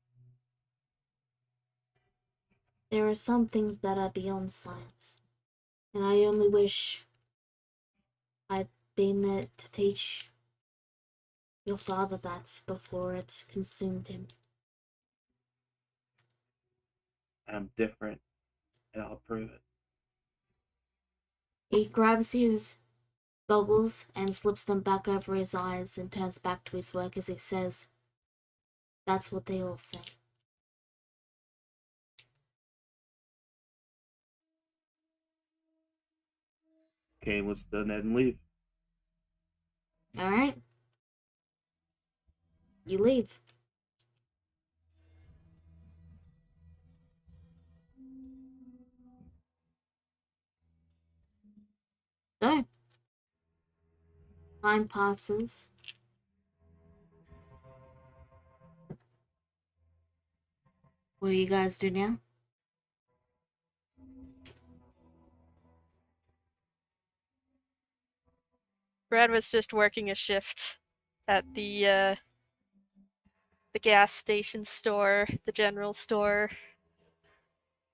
There are some things that are beyond science, and I only wish I'd been there to teach your father that before it consumed him. I'm different, and I'll prove it. He grabs his goggles and slips them back over his eyes and turns back to his work as he says, "That's what they all say." Kane lets the Ned and leave. Alright? You leave. So, time passes. What do you guys do now? Brad was just working a shift at the gas station store, the general store.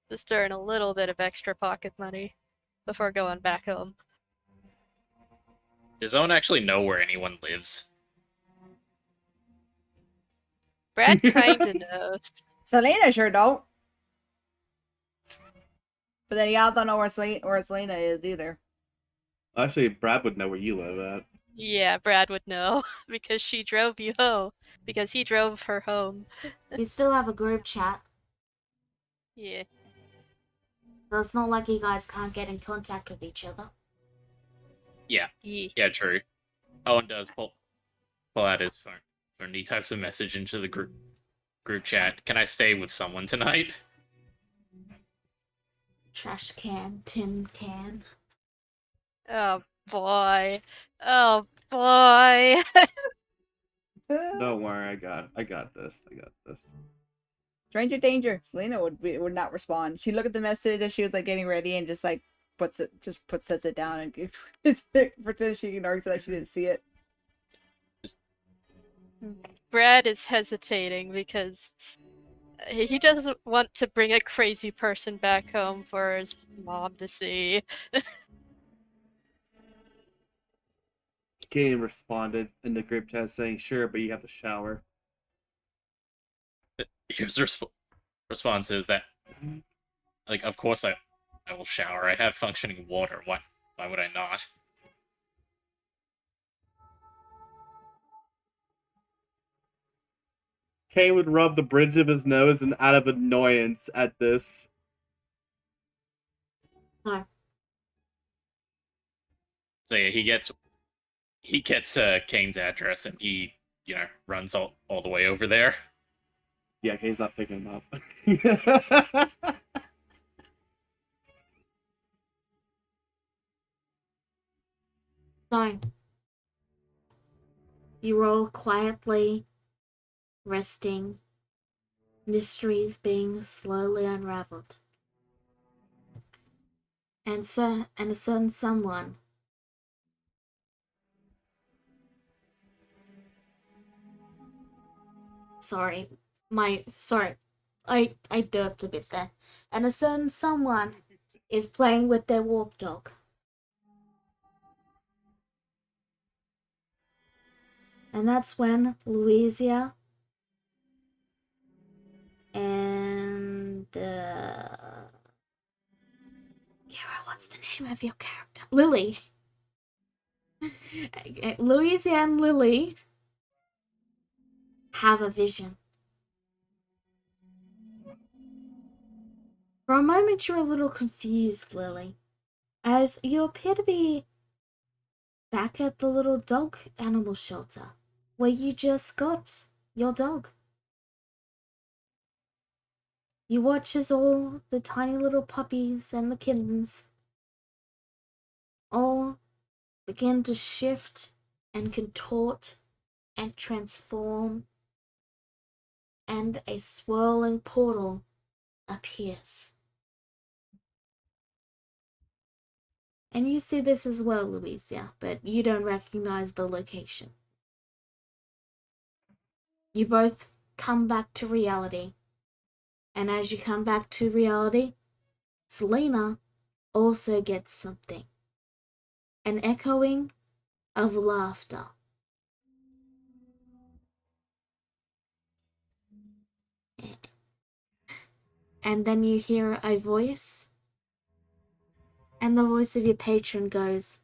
Just earn a little bit of extra pocket money before going back home. Does Owen actually know where anyone lives? Brad kinda knows. Selena sure don't. But then y'all don't know where Selena is either. Actually, Brad would know where you live at. Yeah, Brad would know because she drove you home. Because he drove her home. You still have a group chat, Yeah. so it's not like you guys can't get in contact with each other. Yeah. Yeah, true. Owen does pull out his phone and he types a message into the group chat. Can I stay with someone tonight? Trash can, tin can. Oh boy. Oh boy. Don't worry, I got this. I got this. Stranger danger. Selena would not respond. She'd look at the message as she was like getting ready and just like sets it down and pretends she ignores it that she didn't see it. Brad is hesitating because he doesn't want to bring a crazy person back home for his mom to see. Kane responded in the group chat saying, "Sure, but you have to shower." His response is that, like, of course I will shower. I have functioning water. Why would I not? Kane would rub the bridge of his nose and out of annoyance at this. No. So yeah, he gets Kane's address and he runs all the way over there. Yeah, Kane's not picking him up. So, you roll quietly, resting, mysteries being slowly unraveled. And a certain someone sorry, I derped a bit there. And a certain someone is playing with their warp dog. And that's when Louisia and Kara, what's the name of your character? Lily. Louisia and Lily have a vision. For a moment, you're a little confused, Lily, as you appear to be back at the little dog animal shelter where you just got your dog. You watch as all the tiny little puppies and the kittens all begin to shift and contort and transform, and a swirling portal appears. And you see this as well, Louisia, but you don't recognize the location. You both come back to reality. And as you come back to reality, Selena also gets something. An echoing of laughter. And then you hear a voice, and the voice of your patron goes,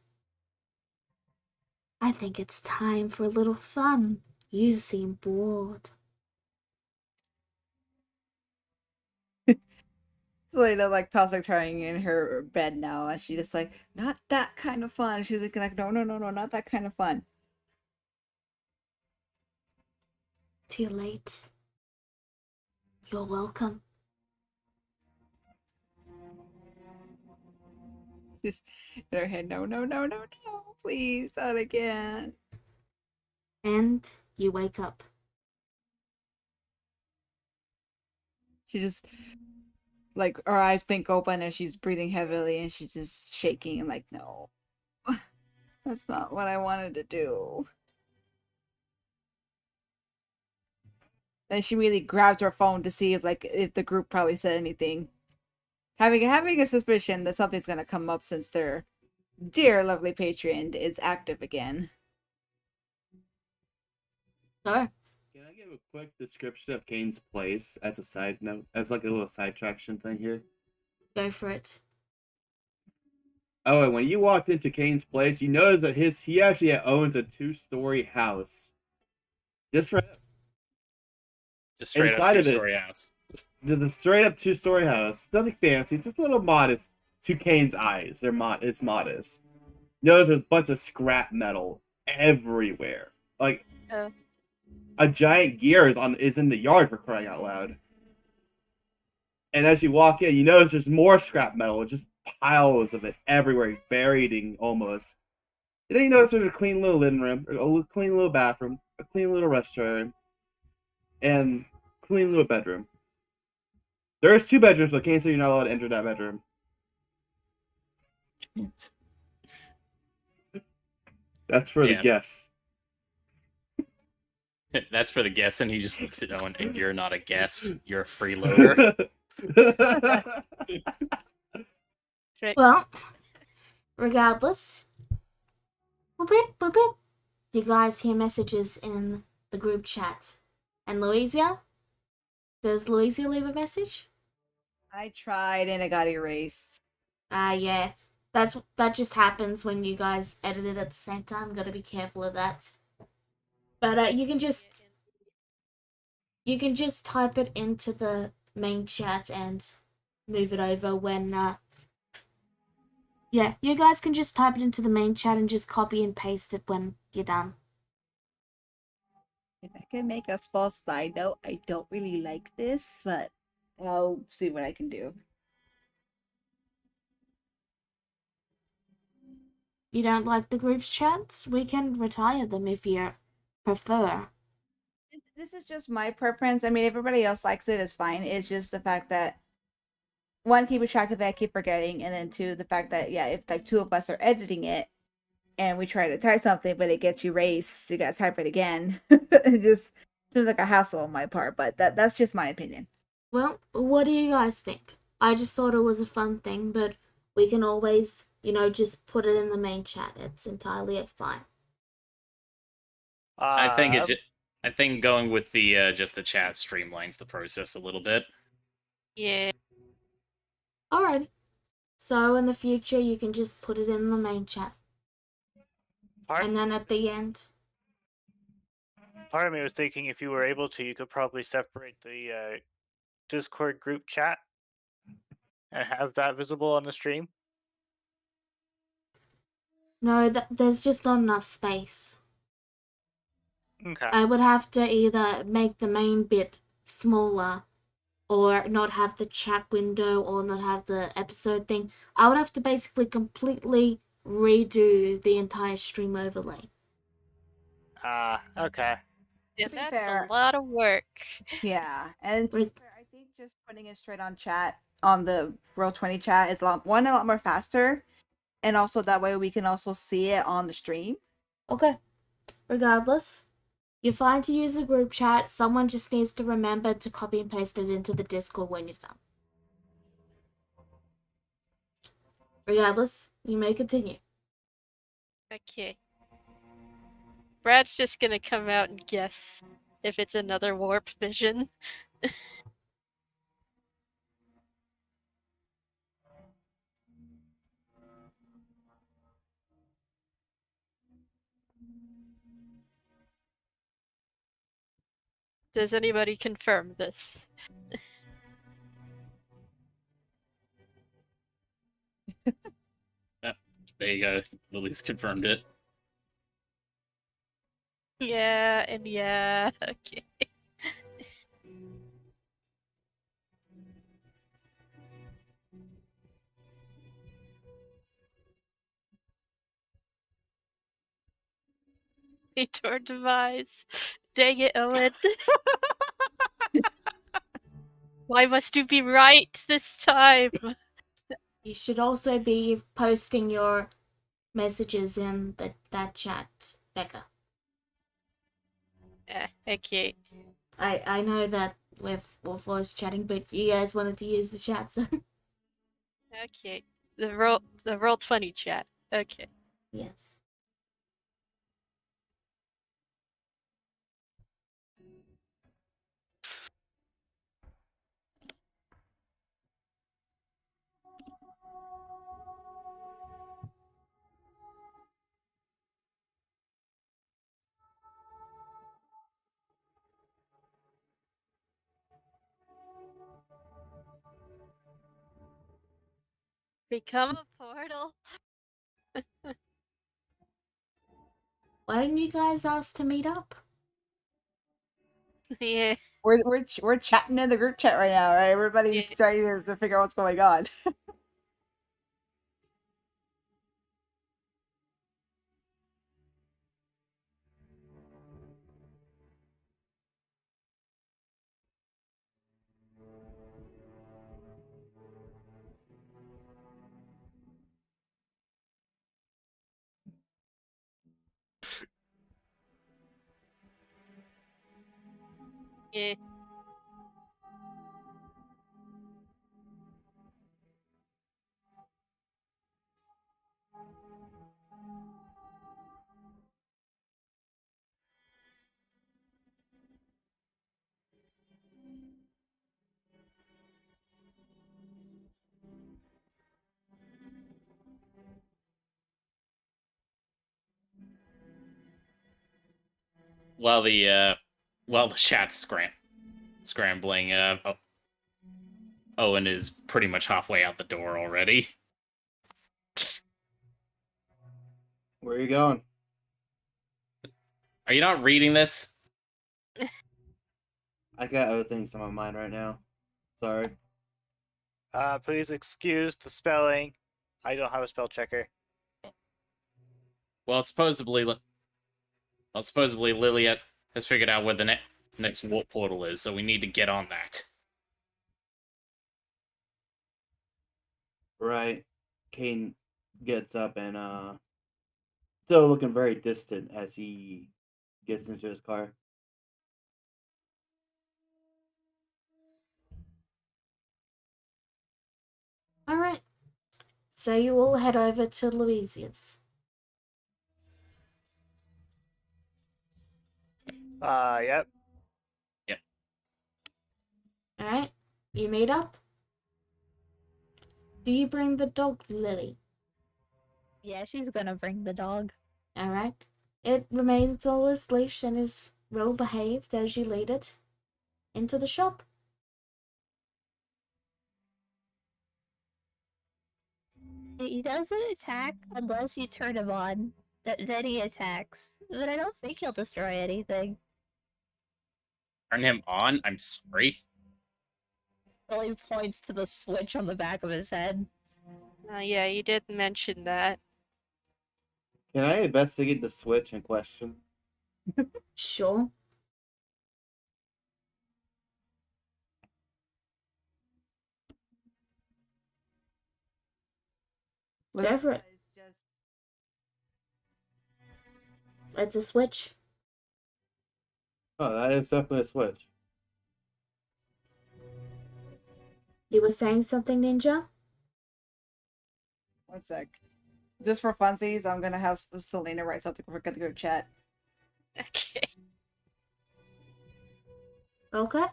"I think it's time for a little fun. You seem bored." Selena like tossing in her bed now and she just like, not that kind of fun. She's like no, not that kind of fun. Too late. You're welcome. Just in her head, no, please, not again. And you wake up. She just like her eyes blink open and she's breathing heavily and she's just shaking and like, no. That's not what I wanted to do. Then she really grabs her phone to see if the group probably said anything. Having a suspicion that something's gonna come up since their dear lovely patron is active again. Sure. Can I give a quick description of Kane's place as a side note, as like a little sidetraction thing here? Go for it. Oh, and when you walked into Kane's place, you notice that he actually owns a 2-story house. Just for Just straight up inside of 2-story it, house. there's a straight up 2-story house. Nothing fancy, just a little modest to Kane's eyes. It's modest. Notice there's a bunch of scrap metal everywhere. Like Oh. a giant gear is in the yard, for crying out loud. And as you walk in, you notice there's more scrap metal, just piles of it everywhere, buried in almost. And then you notice there's a clean little living room, a clean little bathroom, a clean little restroom, and a clean little bedroom. There's 2 bedrooms, but Kane said you're not allowed to enter that bedroom. That's for the Yeah. guests. That's for the guest, and he just looks at Owen, and you're not a guest, you're a freeloader. Right. Well, regardless. Boop, boop, boop, boop. You guys hear messages in the group chat. And Louisa? Does Louisa leave a message? I tried and it got erased. Yeah. That just happens when you guys edit it at the same time. Gotta be careful of that. But you can just type it into the main chat and move it over when yeah, you guys can just type it into the main chat and just copy and paste it when you're done. If I can make a small side note, I don't really like this, but I'll see what I can do. You don't like the group's chats? We can retire them if you prefer. This is just my preference. I mean, everybody else likes it, is fine. It's just the fact that one, keep track of it, I keep forgetting, and then 2, the fact that if like 2 of us are editing it and we try to type something but it gets erased, you gotta type it again. It just seems like a hassle on my part, but that's just my opinion. Well, what do you guys think? I just thought it was a fun thing, but we can always, just put it in the main chat. It's entirely fine. I think going with the just the chat streamlines the process a little bit. Yeah. Alright. So in the future, you can just put it in the main chat. And then at the end. Part of me was thinking if you were able to, you could probably separate the Discord group chat and have that visible on the stream. No, there's just not enough space. Okay. I would have to either make the main bit smaller or not have the chat window or not have the episode thing. I would have to basically completely redo the entire stream overlay. Okay. Yeah, To be that's fair- a lot of work. Yeah, and to be Right. fair, I think just putting it straight on chat on the Roll20 chat is a lot more faster, and also that way we can also see it on the stream. Okay. Regardless, you're fine to use the group chat. Someone just needs to remember to copy and paste it into the Discord when you're done. Regardless, you may continue. Okay. Brad's just gonna come out and guess if it's another warp vision. Does anybody confirm this? There you go. Lily's confirmed it. Yeah, and yeah. Okay. Detour device. Dang it, Owen. Why must you be right this time? You should also be posting your messages in that chat, Becca. Okay. I know that we're voice chatting, but you guys wanted to use the chat, so Okay. The Roll 20 chat. Okay. yes. Become a portal. Why didn't you guys ask to meet up? Yeah. We're chatting in the group chat right now, right? Everybody's Yeah. trying to figure out what's going on. Yeah. While the chat's scrambling, Owen is pretty much halfway out the door already. Where are you going? Are you not reading this? I got other things on my mind right now. Sorry. Please excuse the spelling. I don't have a spell checker. Well, supposedly Liliet has figured out where the next warp portal is, so we need to get on that. Right. Kane gets up and still looking very distant as he gets into his car. Alright. So you all head over to Louisia's. Yep. Alright? You meet up? Do you bring the dog, Lily? Yeah, she's gonna bring the dog. Alright. It remains on its leash and is well behaved as you lead it into the shop. He doesn't attack unless you turn him on. Then he attacks. But I don't think he'll destroy anything. Turn him on? I'm sorry. Only points to the switch on the back of his head. Yeah, you did mention that. Can I investigate the switch in question? Sure. Go for it. It's just It's a switch. Oh, that is definitely a switch. You were saying something, Ninja? one sec. Just for funsies, I'm gonna have Selena write something for the group chat. Okay. Okay.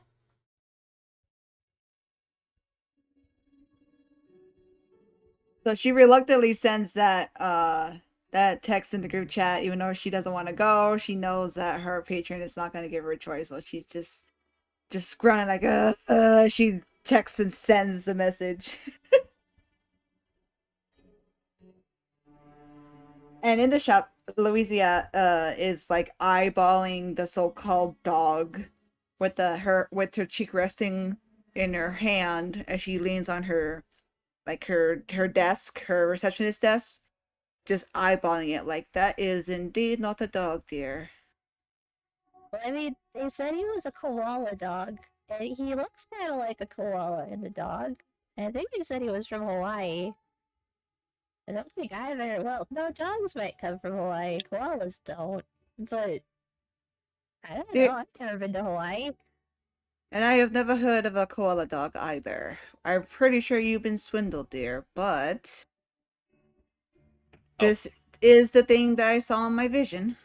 So she reluctantly sends that text in the group chat, even though she doesn't want to go. She knows that her patron is not gonna give her a choice, so she's just grunting like she texts and sends the message. And in the shop, Louisa is like eyeballing the so-called dog with her cheek resting in her hand as she leans on her desk, her receptionist desk, just eyeballing it like that is indeed not a dog, dear. I mean, they said he was a koala dog. And he looks kind of like a koala in the dog. I think they said he was from Hawaii. I don't think either. Well, no, dogs might come from Hawaii. Koalas don't. But I don't Dear- know. I've never been to Hawaii. And I have never heard of a koala dog either. I'm pretty sure you've been swindled, dear, but Oh. this is the thing that I saw in my vision.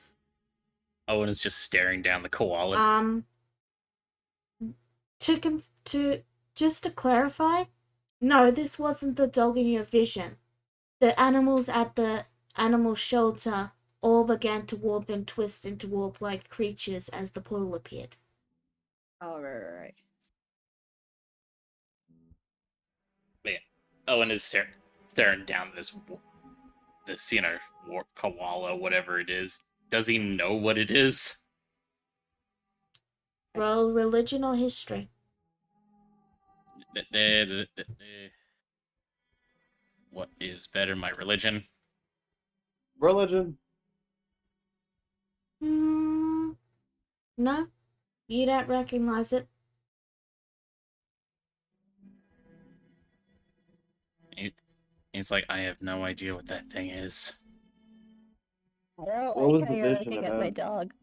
Owen is just staring down the koala. To just to clarify, no, this wasn't the dog in your vision. The animals at the animal shelter all began to warp and twist into warp-like creatures as the portal appeared. Oh, right. But yeah, Owen is staring down this warp koala, whatever it is. Does he know what it is? Roll religion or history. What is better, my religion? Religion. No, you don't recognize it. He's like, I have no idea what that thing is. I don't What was like how the you're vision looking at my about? dog.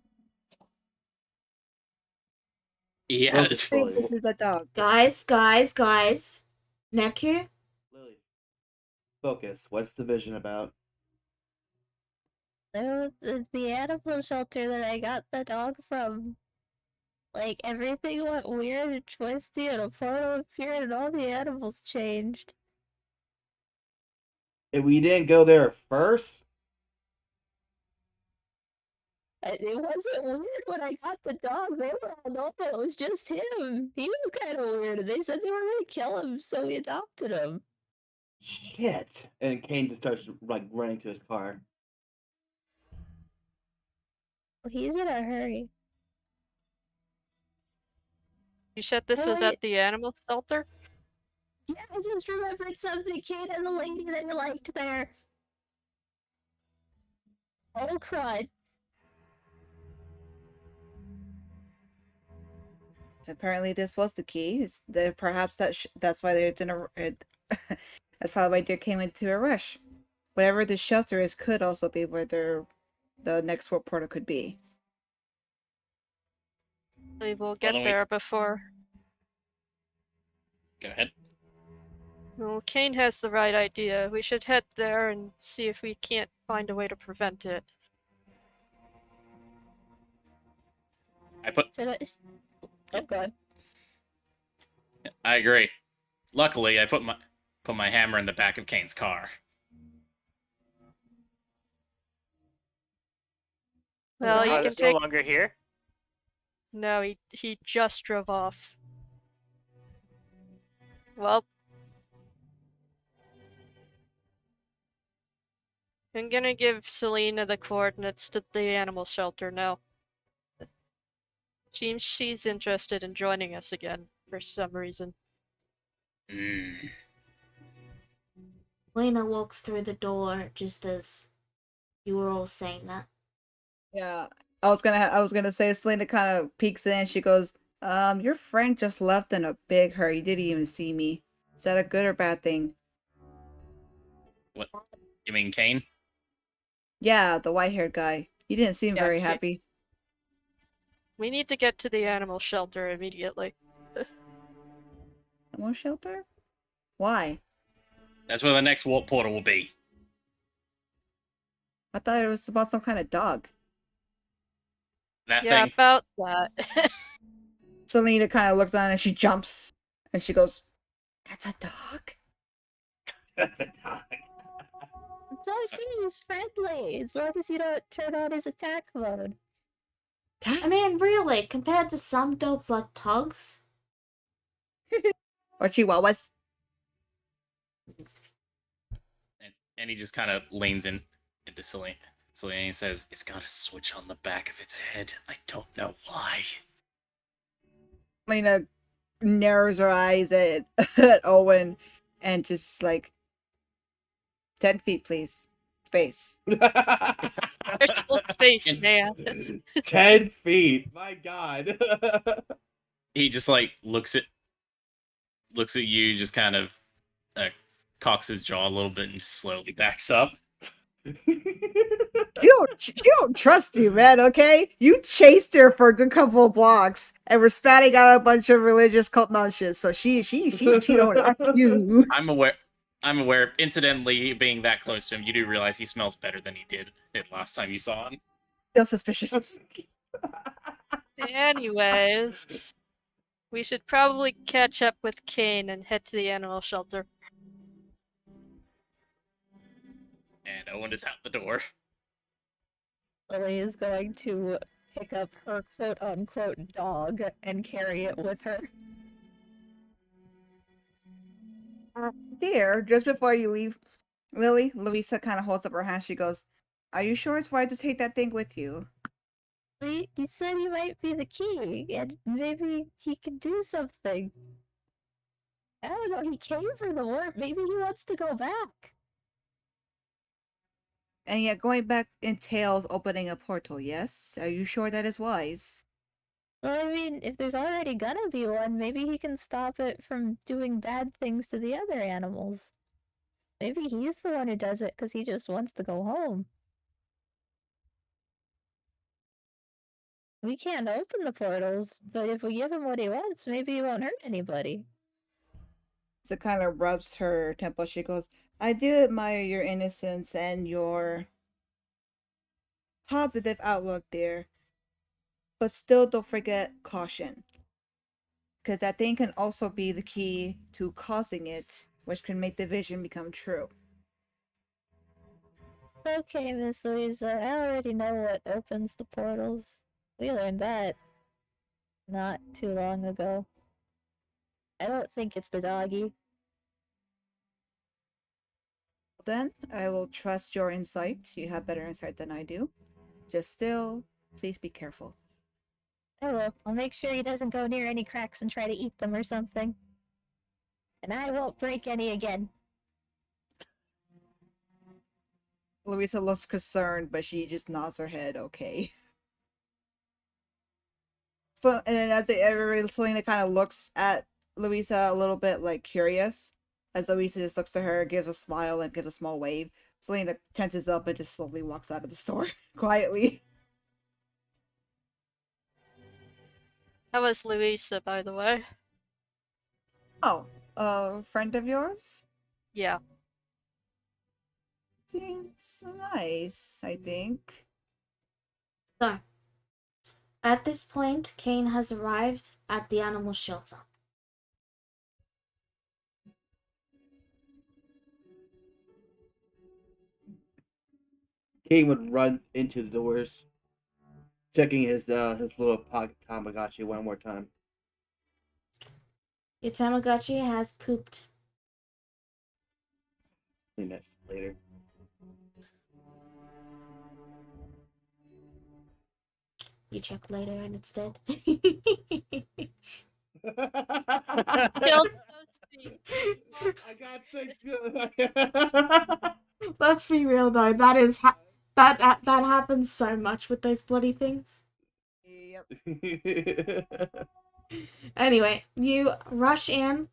Yeah, Focus, I think Lily. this is the dog. Guys. Neku? Lily. Focus. What's the vision about? The animal shelter that I got the dog from. Like, everything went weird and twisty, and a portal appeared, and all the animals changed. If we didn't go there first? It wasn't weird when I got the dog. They were all normal. It was just him. He was kind of weird, and they said they were gonna kill him, so we adopted him. Shit. And Kane just starts like running to his car. He's in a hurry. You said this was Alright. at the animal shelter? Yeah, I just remembered something. Kate has a lady that you liked there. Oh, crud. Apparently, this was the key. Perhaps that's why they're in a. That's probably why they came into a rush. Whatever the shelter is could also be where the next warp portal could be. We will get then there before. Go ahead. Well, Kane has the right idea. We should head there and see if we can't find a way to prevent it. Should I? Oh, God. I agree. Luckily, I put my hammer in the back of Kane's car. Well, you Oh, can that's no take. longer here. No, he just drove off. Well, I'm gonna give Selena the coordinates to the animal shelter now. Seems she's interested in joining us again for some reason. Lena walks through the door just as you were all saying that. Yeah, I was gonna say Selena kind of peeks in. She goes, your friend just left in a big hurry. He didn't even see me. Is that a good or bad thing?" What? You mean Kane? Yeah, the white-haired guy. He didn't seem Yeah, very Kate. happy. We need to get to the animal shelter immediately. Animal shelter? Why? That's where the next warp portal will be. I thought it was about some kind of dog. That Yeah, thing? about that. Selena kind of looks on and she jumps and she goes, "That's a dog?" That's a dog. It's okay, he's friendly, as long as you don't turn on his attack mode. I mean, really, compared to some dogs like pugs, Or chihuahuas. And he just kind of leans into Selena. Selena and says, "It's got a switch on the back of its head. I don't know why." Selena narrows her eyes at, at Owen and just like, 10 feet, please. Space. Virtual space, man. 10 feet. My God. He just like looks at you, just kind of cocks his jaw a little bit and just slowly backs up. She don't trust you, man. Okay, you chased her for a good couple of blocks, and we're spatting out a bunch of religious cult nonsense. So she don't like you. I'm aware. Incidentally, being that close to him, you do realize he smells better than he did last time you saw him. Feel suspicious. Anyways, we should probably catch up with Kane and head to the animal shelter. And Owen is out the door. Lily is going to pick up her quote-unquote dog and carry it with her. Dear, just before you leave, Lily, Louisa kind of holds up her hand. She goes, "Are you sure it's wise to take that thing with you?" He said he might be the key, and maybe he could do something. I don't know, he came for the warp. Maybe he wants to go back. And yet going back entails opening a portal, yes? Are you sure that is wise? Well, I mean, if there's already gonna be one, maybe he can stop it from doing bad things to the other animals. Maybe he's the one who does it because he just wants to go home. We can't open the portals, but if we give him what he wants, maybe he won't hurt anybody. So kind of rubs her temple. She goes, "I do admire your innocence and your positive outlook there, but still don't forget caution. Because that thing can also be the key to causing it, which can make the vision become true." It's okay, Miss Louisa. I already know what opens the portals. We learned that not too long ago. I don't think it's the doggy. Then I will trust your insight. You have better insight than I do. Just still, please be careful. I will. I'll make sure he doesn't go near any cracks and try to eat them or something. And I won't break any again. Louisa looks concerned, but she just nods her head, okay. So, and then Selena kind of looks at Louisa a little bit like curious. As Louisa just looks at her, gives a smile, and gives a small wave. Selena tenses up and just slowly walks out of the store quietly. How was Louisa, by the way? Oh, a friend of yours? Yeah. Seems nice, I think. So, at this point, Kane has arrived at the animal shelter. Kane would run into the doors, checking his little pocket Tamagotchi one more time. Your Tamagotchi has pooped. Clean that later. You check later and it's dead. Killed I got things. Let's be real though. That is that happens so much with those bloody things. Yep. Anyway, you rush in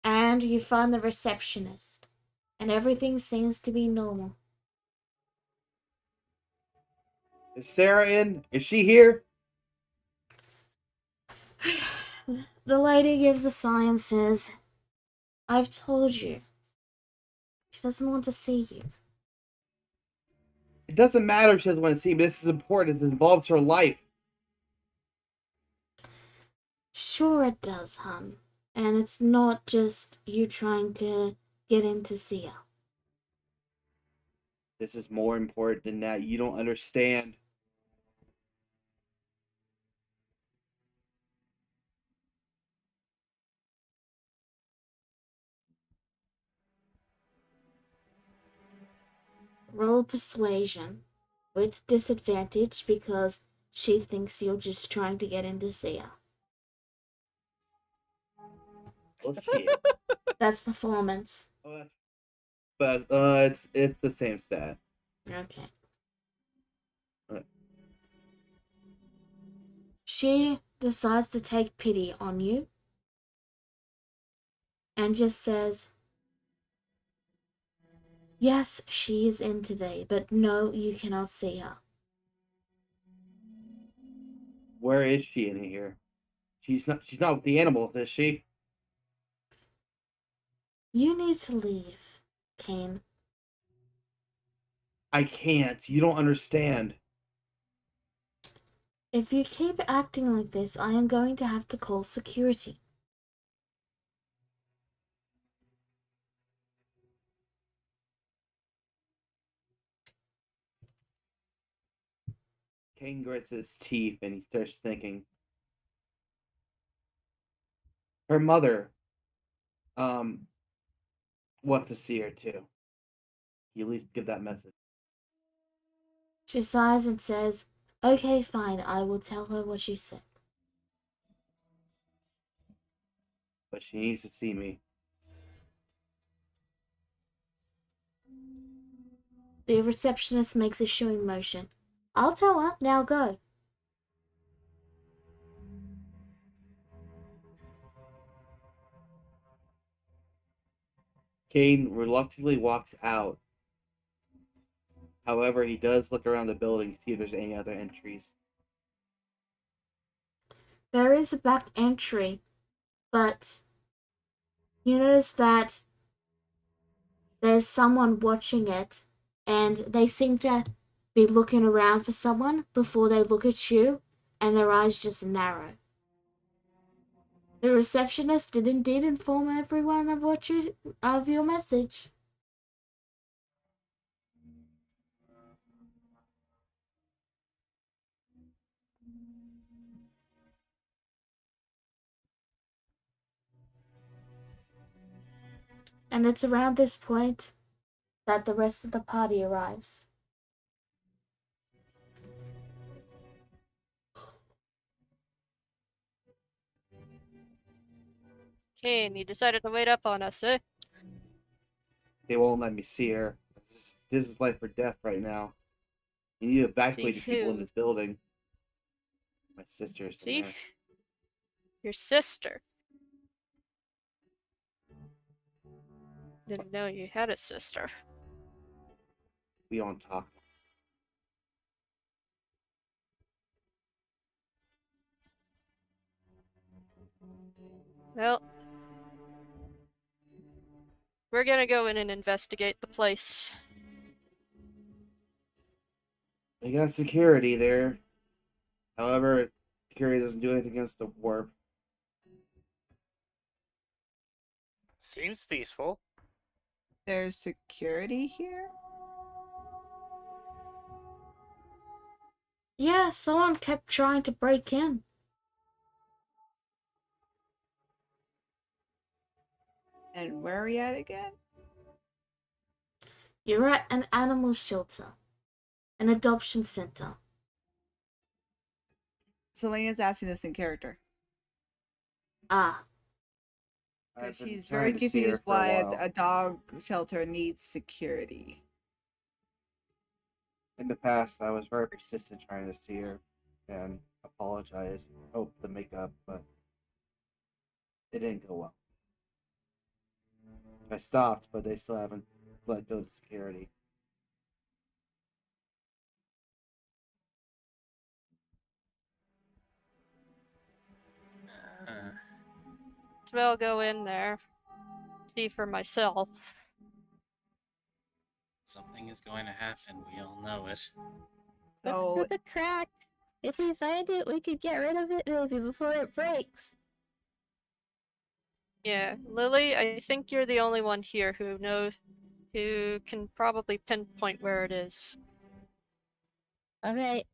and you find the receptionist, and everything seems to be normal. Is Sarah in? Is she here? The lady gives a sigh and says, "I've told you. She doesn't want to see you." It doesn't matter if she doesn't want to see me. This is important. It involves her life. Sure it does, hon. And it's not just you trying to get in to see her. This is more important than that. You don't understand. Roll persuasion with disadvantage because she thinks you're just trying to get in to see her. Oh shit. That's performance. Oh, but it's the same stat. Okay. Alright. She decides to take pity on you and just says, Yes, she is in today, but no, you cannot see her. Where is she in here? She's not with the animals, is she? You need to leave, Kane. I can't. You don't understand. If you keep acting like this, I am going to have to call security. Kane grits his teeth and he starts thinking. Her mother, um, wants to see her too. You at least give that message. She sighs and says, "Okay, fine, I will tell her what you said." But she needs to see me. The receptionist makes a shooing motion. "I'll tell her, now go." Kane reluctantly walks out. However, he does look around the building to see if there's any other entries. There is a back entry, but you notice that there's someone watching it, and they seem to be looking around for someone before they look at you, and their eyes just narrow. The receptionist did indeed inform everyone of your message. And it's around this point that the rest of the party arrives. Kane, you decided to wait up on us, eh? They won't let me see her. This is life or death right now. You need to evacuate the See people in who? this building. My sister's in See? there. Your sister. Didn't know you had a sister. We don't talk. Well, we're gonna go in and investigate the place. They got security there. However, security doesn't do anything against the warp. Seems peaceful. There's security here? Yeah, someone kept trying to break in. And where are we at again? You're at an animal shelter, an adoption center. Selena's asking this in character. Ah, Because I've been she's trying very to see her confused for a why while. a dog shelter needs security. In the past, I was very persistent trying to see her and apologize, hope to make up, but it didn't go well. I stopped, but they still haven't let go of security. Uh, So I'll go in there, see for myself. something is going to happen. We all know it. Look So for the crack. If we find it, we could get rid of it maybe before it breaks. Yeah, Lily, I think you're the only one here who can probably pinpoint where it is. Alright.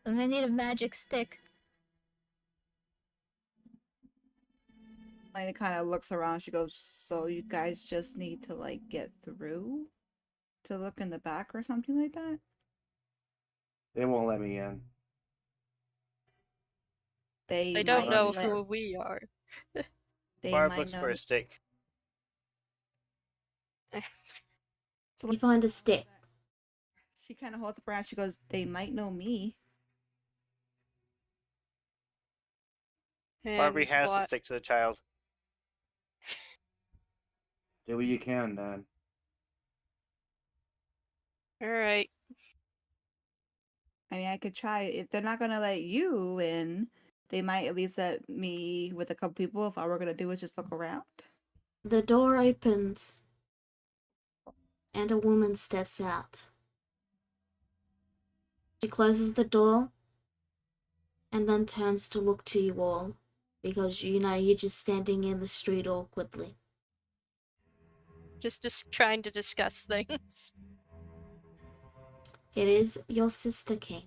I'm gonna need a magic stick. Selena kind of looks around. She goes, "So you guys just need to like get through to look in the back or something like that?" They won't let me in. They I don't might know let. who we are. They Barb might looks know. for a stick. you find a stick. She kind of holds up her hand. She goes, "They might know me." Barbie And has to what? stick to the child. Do what you can, then. All right. I mean, I could try. If they're not gonna let you in, they might at least let me with a couple people. If all we're gonna do is just look around. The door opens, and a woman steps out. She closes the door and then turns to look to you all because you're just standing in the street awkwardly. Just trying to discuss things. It is your sister King.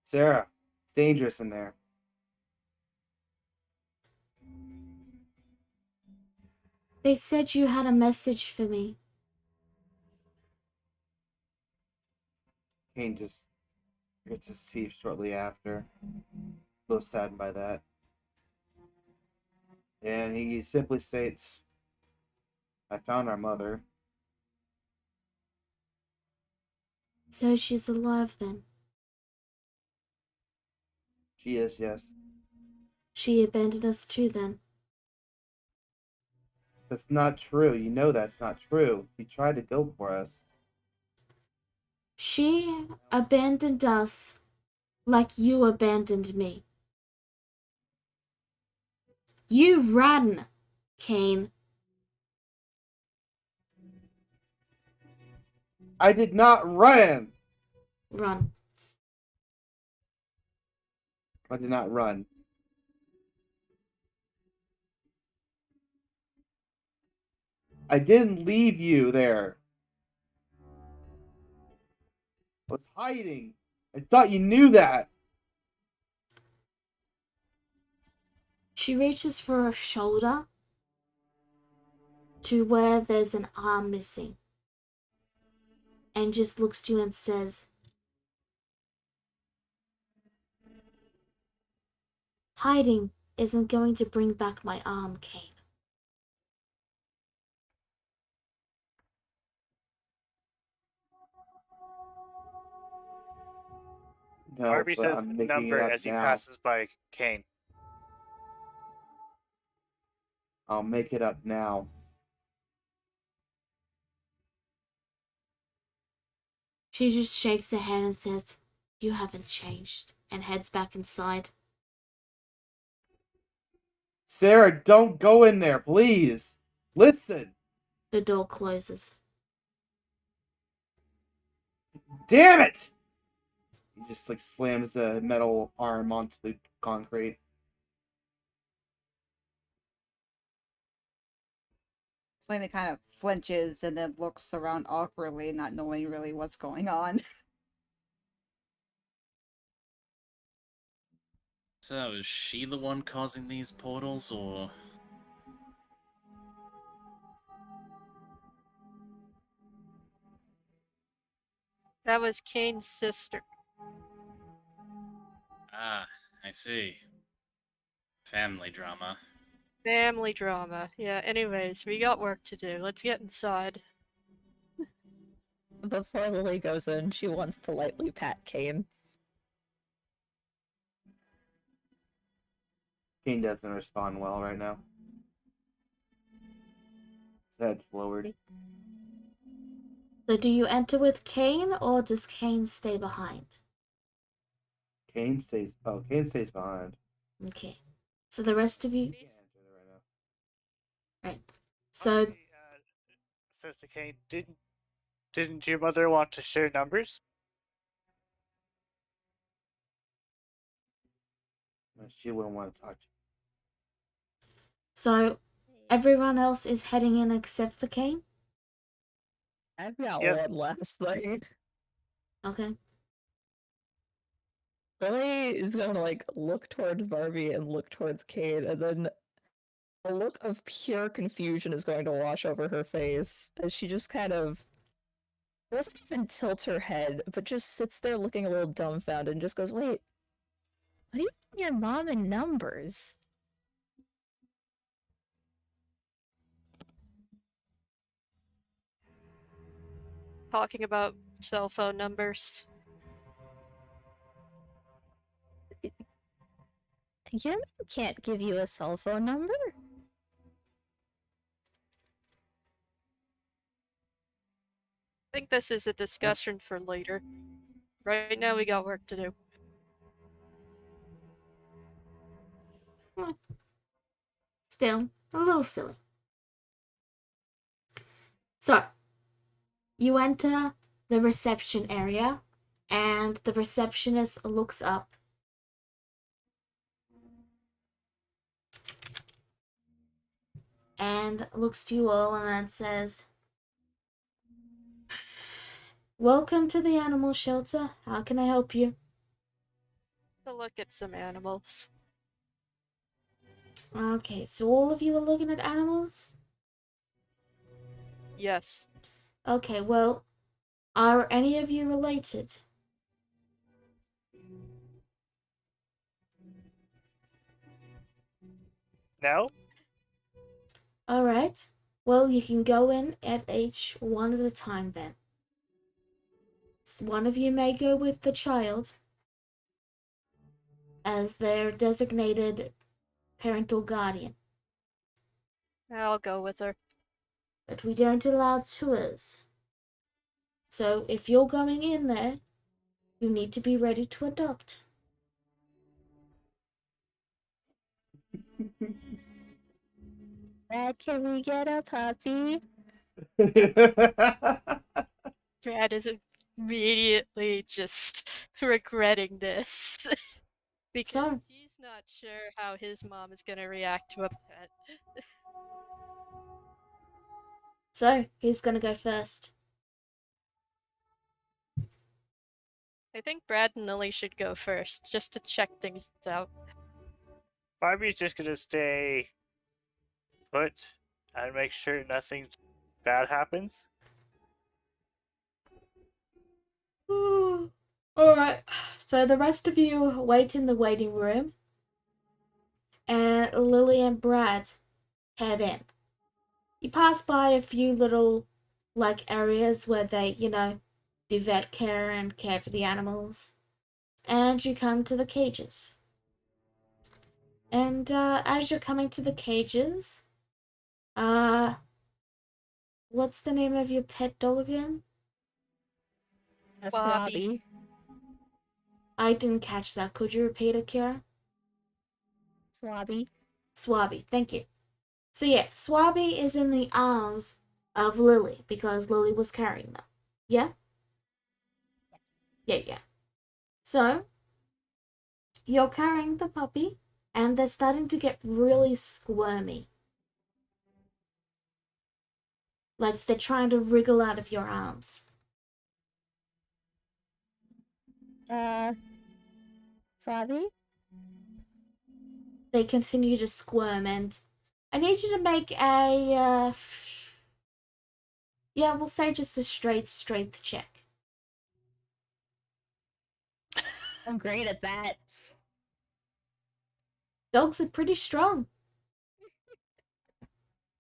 Sarah, it's dangerous in there. They said you had a message for me. Kane just grits his teeth shortly after, a little saddened by that. And he simply states, I found our mother. So she's alive then. She is, yes. She abandoned us too then. That's not true. You know that's not true. She tried to go for us. She abandoned us like you abandoned me. You ran, Kane. I did not run! Run. I did not run. I didn't leave you there. I was hiding. I thought you knew that. She reaches for her shoulder to where there's an arm missing and just looks to you and says, hiding isn't going to bring back my arm, Kane. No, Barbie but says I'm the making it number up as he now. passes by Kane. I'll make it up now. She just shakes her head and says, you haven't changed, and heads back inside. Sarah, don't go in there, please. Listen. The door closes. Damn it! He just slams a metal arm onto the concrete. Selena kind of flinches and then looks around awkwardly, not knowing really what's going on. So, is she the one causing these portals, or...? That was Kane's sister. Ah, I see. Family drama. Family drama. Yeah, anyways, we got work to do. Let's get inside. Before Lily goes in, she wants to lightly pat Kane. Kane doesn't respond well right now. His head's lowered. So do you enter with Kane or does Kane stay behind? Kane stays behind. Okay. So the rest of you... He can't enter there right now. Right. So Barbie, says to Kane, didn't your mother want to share numbers? She wouldn't want to talk to So everyone else is heading in except for Kane? I've got Yep. one last thing. Okay. Lily is going to look towards Barbie and look towards Kane, and then a look of pure confusion is going to wash over her face as she just kind of doesn't even tilt her head, but just sits there looking a little dumbfounded and just goes, "Wait, what do you mean your mom in numbers?" Talking about cell phone numbers. Your mom can't give you a cell phone number. I think this is a discussion for later. Right now, we got work to do. Still, a little silly. So, you enter the reception area, and the receptionist looks up. And looks to you all and then says, "Welcome to the animal shelter. How can I help you?" To look at some animals. Okay, so all of you are looking at animals? Yes. Okay, well, are any of you related? No? Alright, well, you can go in at each one at a time then. One of you may go with the child as their designated parental guardian, I'll go with her. but we don't allow tours. So if you're going in there, you need to be ready to adopt. Brad, can we get a puppy? Brad is immediately just regretting this. Because So- he's not sure how his mom is gonna react to a pet. So, who's gonna go first? I think Brad and Lily should go first, just to check things out. Barbie's just gonna stay put and make sure nothing bad happens. Alright, so the rest of you wait in the waiting room, and Lily and Brad head in. You pass by a few little, areas where they, do vet care and care for the animals, and you come to the cages. And as you're coming to the cages, what's the name of your pet dog again? A Bobby. swabby. I didn't catch that. Could you repeat it, Kira? Swabby. Swabby, thank you. So yeah, Swabby is in the arms of Lily because Lily was carrying them. Yeah? Yeah. So, you're carrying the puppy and they're starting to get really squirmy. Like they're trying to wriggle out of your arms. Swabby? They continue to squirm, and I need you to make a, yeah, we'll say just a strength check. I'm great at that. Dogs are pretty strong.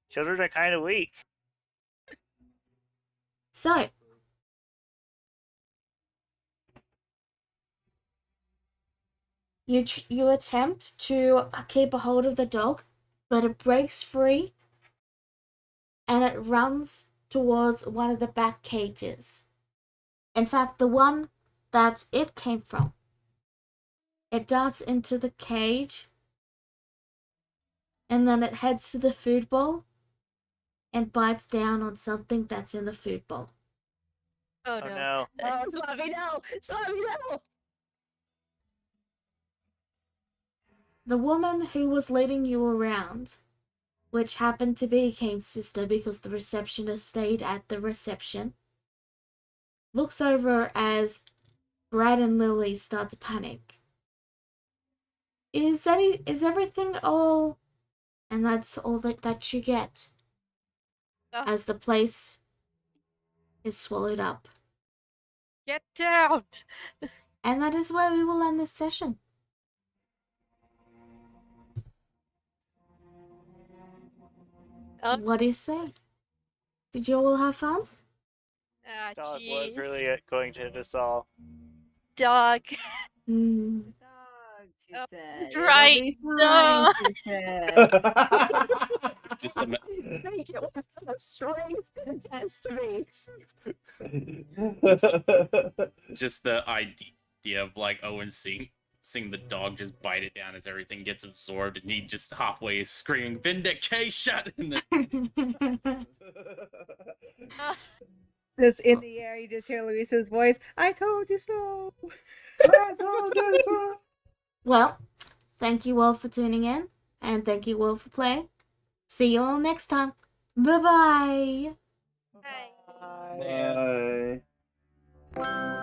Children are kind of weak. So, you attempt to keep a hold of the dog, but it breaks free and it runs towards one of the back cages. In fact, the one that it came from. It darts into the cage and then it heads to the food bowl and bites down on something that's in the food bowl. Oh Oh no. no. Oh, Swabby, no! Swabby, no! The woman who was leading you around, which happened to be Kane's sister because the receptionist stayed at the reception, looks over as Brad and Lily start to panic. Is everything all? And that's all that you get Oh, as the place is swallowed up. get down! And that is where we will end this session. What do you say? Did you all have fun? Ah, Dog was jeez. really going to end us all. Dog. Hmm. Dog. She Oh, said, that's "It'll right, be fine," no. she said. Just the Thank you. It was a strength test me. just the idea of like Owen seeing the dog just bite it down as everything gets absorbed, and he just halfway is screaming vindication, and then Just in the air, you just hear Luisa's voice. I told you so. I told you so. Well, thank you all for tuning in, and thank you all for playing. See you all next time. Bye-bye. Hi. Bye.